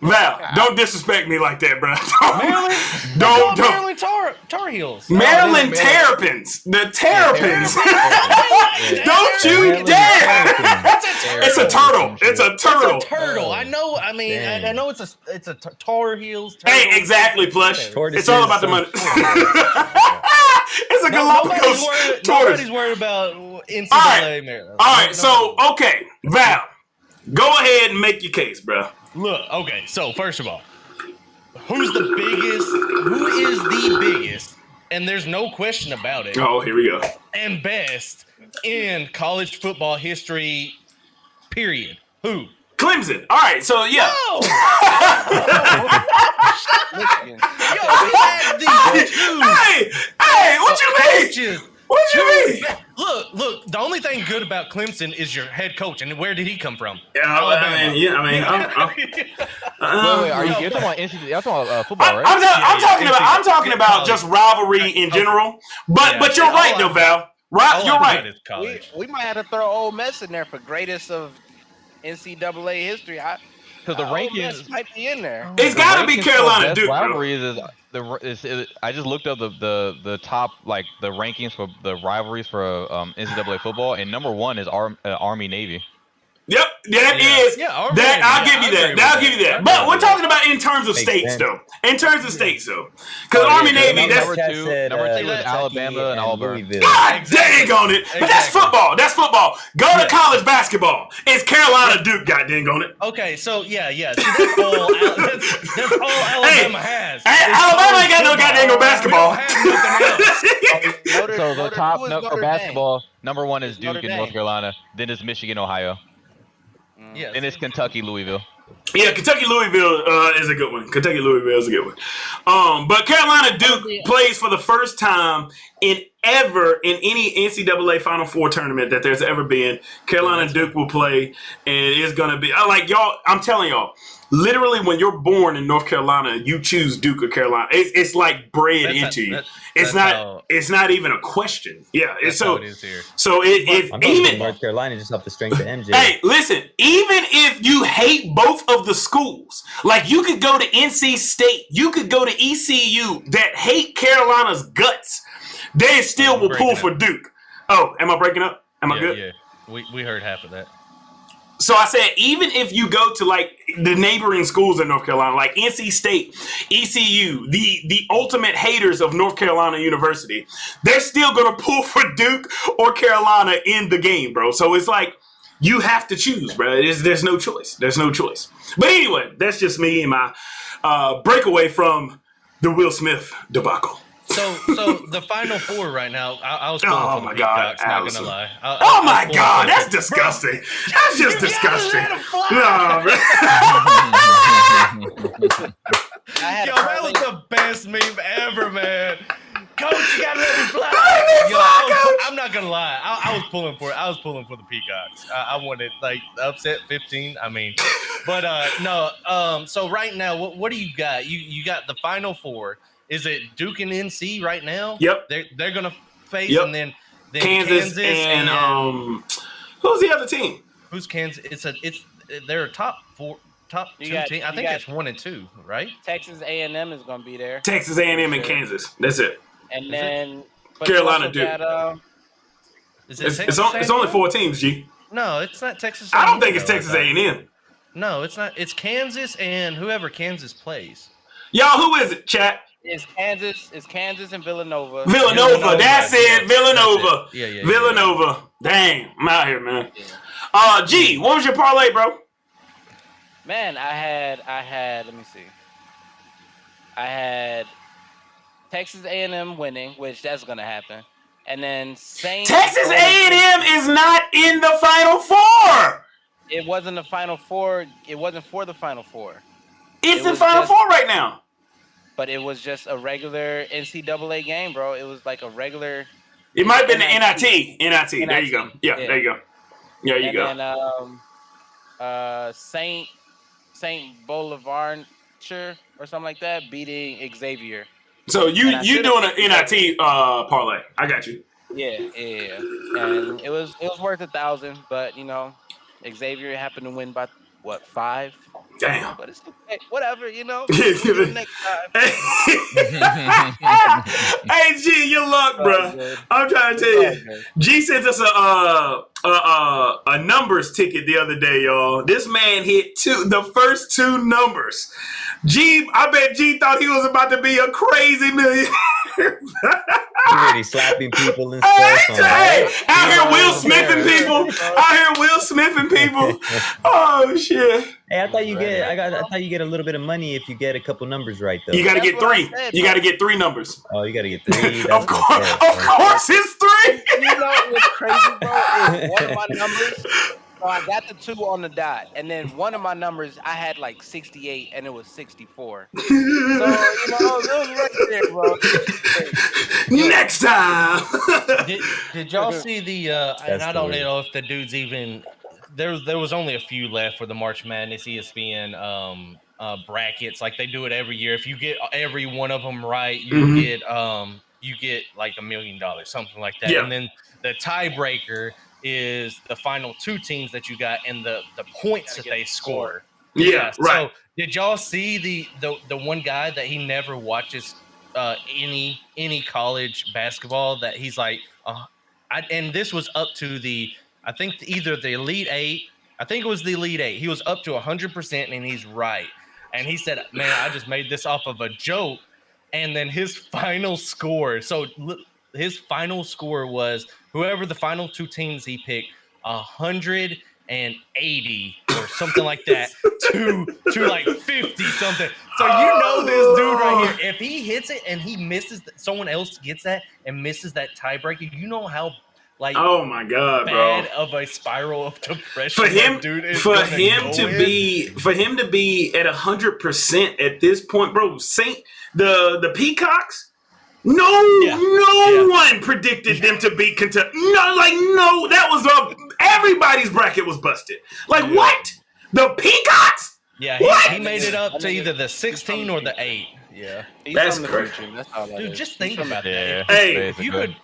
Val, don't disrespect me like that, bro. Maryland? Don't. Maryland Tar Heels. Maryland Terrapins. The Terrapins. Don't you dare. It's a turtle. It's a turtle. It's a turtle. I know. I mean, I know it's a Tar Heels. Hey, exactly, Plush. It's all about the money. It's a Galapagos tortoise. Nobody's worried about NCAA, Maryland. All right, so, okay, Val, go ahead and make your case, bro. Look, okay, so first of all, who is the biggest, and there's no question about it. Oh, here we go. And best in college football history, period. Who? Clemson. All right, so yeah. No! Michigan. Yo, we had these two. Hey, what you mean? Coaches. What you mean? Look, the only thing good about Clemson is your head coach, and where did he come from? Wait, Wait, are you're talking about NCAA? You're talking about football, right? I'm talking about just rivalry in general. But you're right, though, Val. Right, you're right. We might have to throw Ole Miss in there for greatest of NCAA history. Because the rankings might be in there. It's got to be Carolina Duke. Rivalries I just looked up the top, like the rankings for the rivalries for NCAA football, and number one is Army Navy. Yep, that is. Yeah, that I'll give you that. I'll give you that. But we're talking about in terms of states, though. In terms of states, though. Because Army Navy, that's number two is Alabama and Auburn. God dang on it! But that's football. That's football. Go to college basketball. It's Carolina Duke. God dang on it. Okay, so yeah. See, that's all Alabama has. Alabama ain't got no goddamn basketball. So the top for basketball, number one is Duke in North Carolina. Then it's Michigan, Ohio. Yes. And it's Kentucky, Louisville. Yeah, Kentucky Louisville is a good one. Kentucky Louisville is a good one. But Carolina Duke plays for the first time in any NCAA Final Four tournament that there's ever been. Carolina Duke will play, and it's gonna be like y'all. I'm telling y'all. Literally, when you're born in North Carolina, you choose Duke or Carolina. It's like bred into you. It's not even a question. Yeah. How it is here. So even North Carolina just off the strength of MJ. Hey, listen. Even if you hate both of the schools, like you could go to NC State, you could go to ECU that hate Carolina's guts, they still will pull for Duke. Oh, am I breaking up? Am I good? Yeah. We heard half of that. So I said, even if you go to like the neighboring schools in North Carolina, like NC State, ECU, the ultimate haters of North Carolina University, they're still going to pull for Duke or Carolina in the game, bro. So it's like, you have to choose, bro. There's no choice. There's no choice. But anyway, that's just me and my breakaway from the Will Smith debacle. So the final four right now, I was pulling for the my God, Peacocks, not Allison. gonna lie. Oh my God, that's disgusting. That's just disgusting. No, man. Yo, that was the best meme ever, man. Coach, you gotta let me fly. Yo, I'm not gonna lie. I was pulling for it. I was pulling for the Peacocks. I wanted like upset 15. I mean, but no. So right now, what do you got? You got the final four. Is it Duke and NC right now? Yep. They're gonna face, Yep. and then Kansas and who's the other team? Who's Kansas? They're a top two team. I think it's 1 and 2, right? Texas A&M is going to be there. Texas A&M and Kansas. That's it. And then Carolina Duke. It's only 4 teams, G. No, it's not Texas. I don't think it's Texas A&M. No, it's not. It's Kansas and whoever Kansas plays. Y'all, who is it, chat? It's Kansas and Villanova. Villanova. That's it. Villanova. That's it. Yeah. Villanova. Dang, I'm out here, man. G, what was your parlay, bro? Man, I had. Let me see. I had Texas A&M winning, which that's gonna happen, and then Texas A&M is not in the Final Four. It wasn't the Final Four. It wasn't for the Final Four. It's the Final Four right now. But it was just a regular NCAA game, bro. It was like a regular. It might have been the NIT. NIT. There you go. Yeah, there you go. Yeah, you go. And Saint Bonaventure or something like that beating Xavier. So you doing an NIT parlay? I got you. Yeah. And it was worth 1,000, but Xavier happened to win by what, 5? Damn. But it's okay. Whatever, next time. Hey, G, your luck, bro. I'm trying to tell you. G sent us a numbers ticket the other day, y'all. This man hit the first 2 numbers. I bet G thought he was about to be a crazy millionaire. He really slapping people and stuff. Out here Will Smithing people. Oh shit. Hey, I thought you get a little bit of money if you get a couple numbers right though. You got to get 3. You got to get 3 numbers. Oh, you got to get 3. Of course, it's 3. What's crazy, bro? Is one of my numbers. So I got the 2 on the dot, and then one of my numbers I had like 68, and it was 64. So it was right there, bro. Next time. Did y'all see the? And I don't know if the dude's even. There was only a few left for the March Madness ESPN brackets. Like they do it every year. If you get every one of them right, you get like $1 million, something like that. Yeah. And then the tiebreaker is the final 2 teams that you got and the points that they score. Yeah, right. So did y'all see the one guy that he never watches any college basketball, that he's like and this was up to I think either the Elite 8. I think it was the Elite 8. He was up to 100%, and he's right. And he said, "Man, I just made this off of a joke." And then his final score. So his final score was whoever the final 2 teams he picked, 180 or something like that to like 50 something. So this dude right here, if he hits it and he misses, someone else gets that and misses that tiebreaker, you know how. Like, oh my God, bad bro! Of a spiral of depression for him, dude is for him to be at 100% at this point, bro. The Peacocks, no one predicted them to beat Kentucky. No, that was everybody's bracket was busted. What? The Peacocks? Yeah, he made it up to either the 16 or the 8. Yeah, that's crazy. Dude, just think about that. Hey,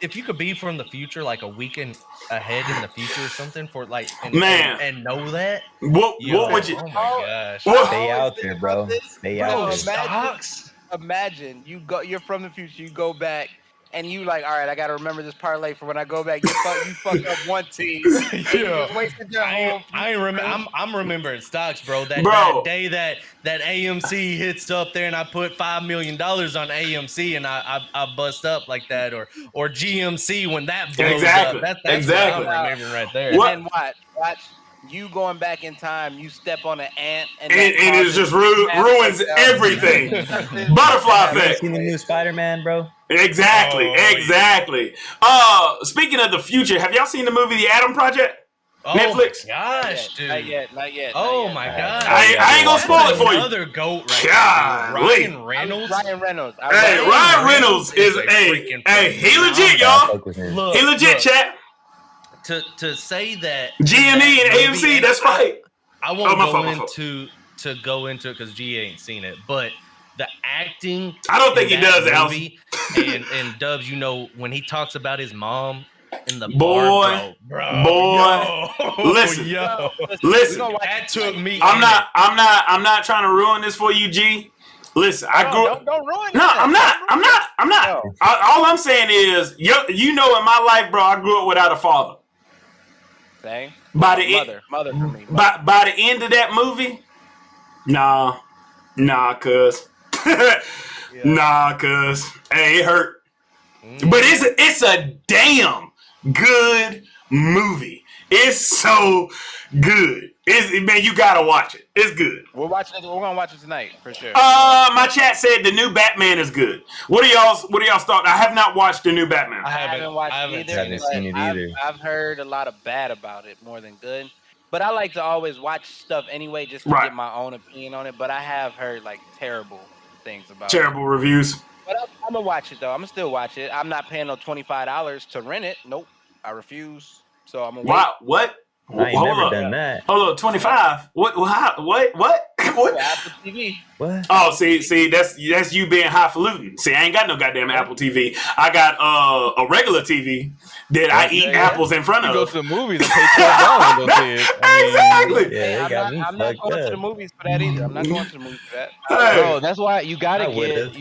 if you could be from the future, like a weekend ahead in the future or something, for like, and know that. What would you? Oh my gosh! Stay out there, bro. Stay out there. Imagine you're from the future. You go back. And you like, all right, I got to remember this parlay for when I go back. You fuck up one team. Yeah. I'm remembering stocks, bro. That day that AMC hits up there and I put $5 million on AMC and I bust up like that, or GMC when that blows up. That's what I'm remembering right there. And then watch. you going back in time, you step on an ant, and it just ruins everything. Butterfly You effect. seen the new Spider-Man, bro? Exactly, Oh, exactly. Speaking of the future, have y'all seen the movie The Atom Project? Oh Netflix? my gosh, dude. Not yet. Oh my god. I ain't gonna spoil it for you. Another goat right Golly. there, dude. Ryan Reynolds. Ryan Reynolds. Hey, Ryan Reynolds is a freaking he legit, I y'all. fuck with him. Look, He legit, chat. To say that GME and that AMC, movie- that's right. I won't Oh, my go fault, my into go into it because G ain't seen it, but the acting. I don't think in he that does, Alex. movie, and Dubs, you know, when he talks about his mom in the Boy, bar, bro, boy, listen. Listen, that took me. I'm not trying to ruin this for you, G. Listen, I grew up. Don't ruin it. No, I'm not. No. All I'm saying is, you know, in my life, bro, I grew up without a father. Same. By the Mother for me. by the end of that movie, nah, cuz. Nah, cuz. Hey, it hurt. But it's a damn good movie. It's so good. Man, you gotta watch it. It's good. We're gonna watch it tonight for sure. My chat said the new Batman is good. What are y'all's thoughts? I have not watched the new Batman. I haven't watched I haven't either. seen it either. I've heard a lot of bad about it more than good. But I like to always watch stuff anyway, just to Right. get my own opinion on it. But I have heard like terrible things about it. Terrible reviews. But I'm gonna watch it though. I'm gonna still watch it. I'm not paying no $25 to rent it. Nope, I refuse. So I'm gonna Wow, what? I ain't never done that. Hold up, 25. What? How, what? What? wait. Apple TV. What? Oh, see, that's you being highfalutin. See, I ain't got no goddamn Apple TV. I got a regular TV that I eat apples in front You go of. to the movies and pay $12 to go see it. Exactly. Yeah, they got me I'm not fucked going to the up. movies for that either. I'm not going to the movies for that. Hey, Bro, that's why you gotta I would've.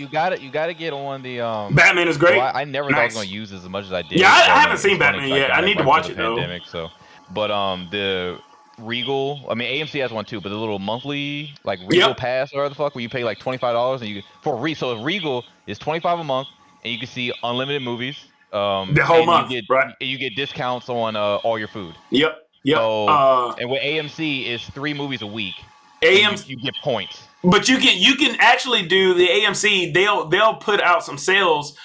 get on the Batman is great. Well, I never thought I was Nice. gonna use this as much as I did. Yeah, I but haven't it's seen funny Batman 'cause I yet. got I need to right watch before it, the though. pandemic, so, but the Regal, I mean AMC has one too, but the little monthly like Regal Yep. Pass or whatever the fuck, where you pay like $25 and you so Regal is $25 a month and you can see unlimited movies. The whole and month, you get, right? and you get discounts on all your food. Yep. So, and with AMC is 3 movies a week. AMC, You get points. but you can actually do the AMC. They'll put out some sales.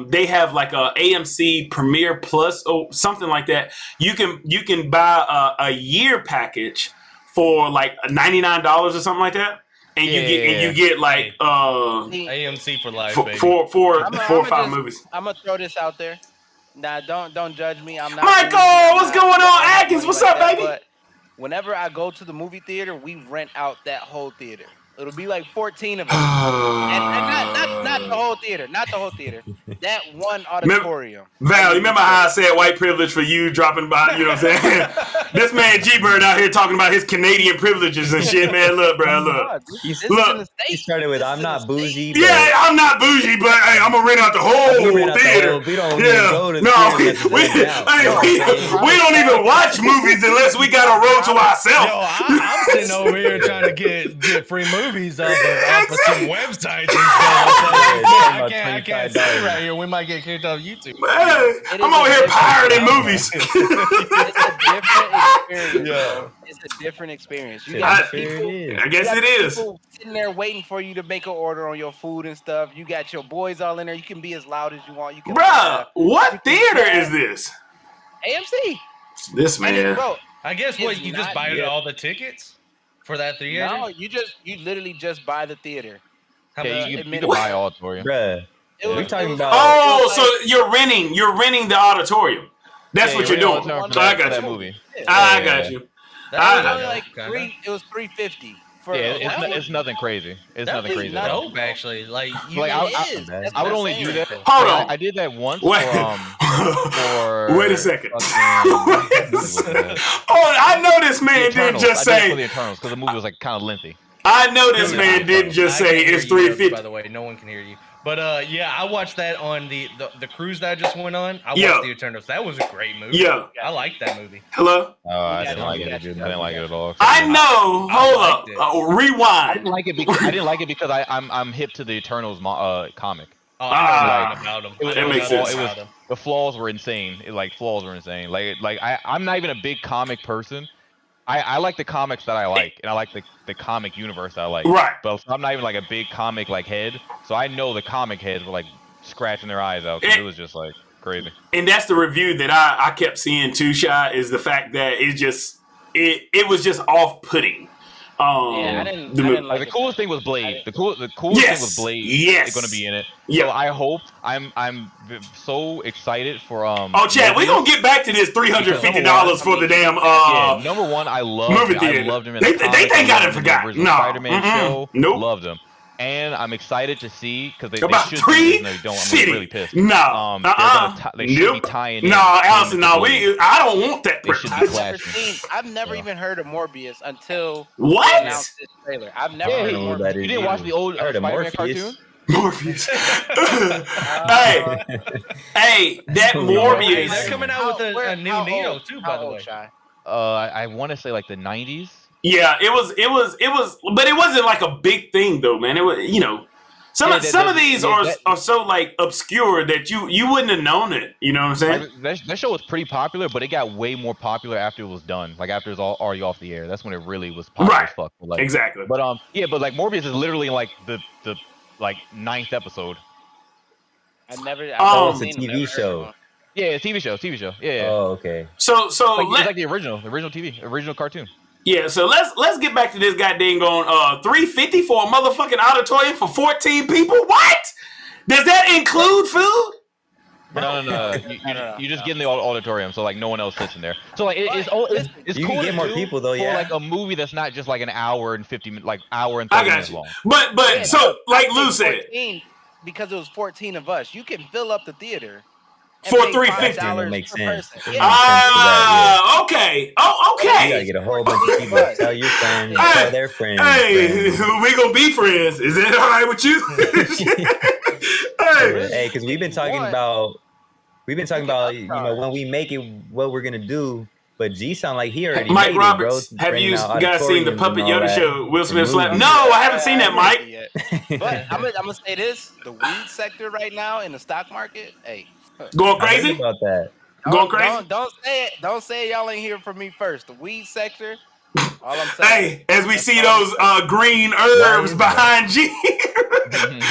They have like a AMC Premiere Plus or something like that. You can buy a year package for like $99 or something like that, and you get like AMC for life, baby. four or 5 just- movies. I'm gonna throw this out there. Now, don't judge me. I'm not. Michael, I'm what's not- going on, I'm not Atkins? money What's like up, that, baby? But whenever I go to the movie theater, we rent out that whole theater. It'll be like 14 of us, and not the whole theater, not the whole theater. That one auditorium. Val, you remember how I said white privilege for you dropping by? You know what I'm saying? This man G-Bird out here talking about his Canadian privileges and shit, man. Look, bro, look. This is Look. in the He States. started with, This I'm is not in the bougie. States. but Yeah, I'm not bougie, but hey, I'm gonna rent out the whole we rent out the theater. whole- we don't even go to the no, theater unless it's we, rented out. we don't even watch movies unless we got a row to Yo, ourselves. I'm sitting over here trying to get free movies off of some websites and stuff. I can't say right here. We might get kicked off YouTube. Man, I'm over here pirating movies. It's a different experience. You Shit, got sure people, it is. I guess it is. people sitting there waiting for you to make an order on your food and stuff. You got your boys all in there. You can be as loud as you want. You can Bruh, what theater is this? AMC. This man. Bro, I guess what It's you just not buy yet. all the tickets for that theater. no, you literally just buy the theater. How Yeah, much- you can buy auditorium. Bruh. It was- We're talking it was- about- Oh, it so was you're renting the auditorium. That's Yeah, what you're you doing. know, So I got that you. movie. I Yeah. got you. It was I- only like Kinda. it was $350 for. Yeah, that it's nothing crazy. It's That nothing was crazy. at all. dope, actually. Like, you Like, It I- is. That's I would what I'm only saying. do that. Hold on. I did that once Wait. for Wait a second. fucking- Oh, I know this man didn't Eternals. just I did it for the say. Eternals because the movie was like kind of lengthy. I know this Dude, man didn't just I say can hear it's you, Dubs, 350. By the way, no one can hear you. But yeah, I watched that on the cruise that I just went on. I watched Yeah. the Eternals. That was a great movie. Yeah. I liked that movie. Hello. Oh, I Yeah, didn't no, like we it. I got you. didn't like it at all. I know. I Hold liked up. it. I Rewind. didn't like it because I didn't like it because I'm hip to the Eternals comic. Oh, Ah. I know nothing about him. It was- That makes sense. It was About him. the flaws were insane. Flaws were insane. I'm not even a big comic person, I like the comics that I like, and I like the comic universe that I like. Right. But I'm not even like a big comic like head, so I know the comic heads were like scratching their eyes out because it was just like crazy. And that's the review that I kept seeing too, Shy, is the fact that it was just off-putting. I didn't like the coolest thing was Blade. The coolest thing was Blade. Yes. Going to be in it. Yeah. So I hope I'm so excited for Chad, we gonna get back to this $350 for the damn number one, I loved movie theater. I loved him in They the comics. think I done forgot. No. Spider-Man show. Nope. Loved him. And I'm excited to see because they about should three. No, they don't. I'm really pissed. No. They should be tying in. No, Allison. No, I don't want that. They should be I've never even heard of Morbius until what? they announced this trailer. I've never heard of Morbius. You didn't watch the old Spider-Man cartoon? Morpheus. hey, that Morbius. They're coming out with a new Neo too, by the way. I want to say like the 90s. Yeah, it was, but it wasn't like a big thing though, man. It was, some of these are so like obscure that you wouldn't have known it. You know what I'm saying? That show was pretty popular, but it got way more popular after it was done. Like after it was already off the air. That's when it really was popular as fuck. Like, exactly. But but like Morbius is literally like the like 9th episode. I've never it's a TV show. Yeah, TV show. Yeah. Oh, okay. So it's like the original cartoon. Yeah, so let's get back to this goddamn going $350 for a motherfucking auditorium for 14 people. What? Does that include food? No. You just get in the auditorium, so like no one else sits in there. So like it's cool. You can get more people though, for like a movie that's not just like an hour and 50 minutes, like hour and 30 minutes long. But so like Lou said, because it was 14 of us, you can fill up the theater. For $350, makes sense. Okay. You gotta get a whole bunch of people to tell your friends, tell their friends. Hey, we gonna be friends. Is that all right with you? Hey, because we've been talking about when we make it, what we're gonna do. But G sound like he already Mike made Roberts, it, bro. have you guys seen the Puppet Yoda show? Will Smith slap? No, I haven't seen that, Mike. But I'm gonna say this: the weed sector right now in the stock market, hey. Going crazy? About that. Going crazy? Don't say it. Don't say it. Y'all ain't hear from me first. The weed sector. All I'm saying. Hey, as we see those green herbs behind G,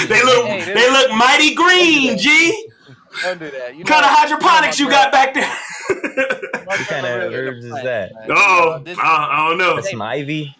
they look mighty green. G. Don't do that. What kind of hydroponics you got back there? What kind of herbs is that? I don't know. That's some ivy.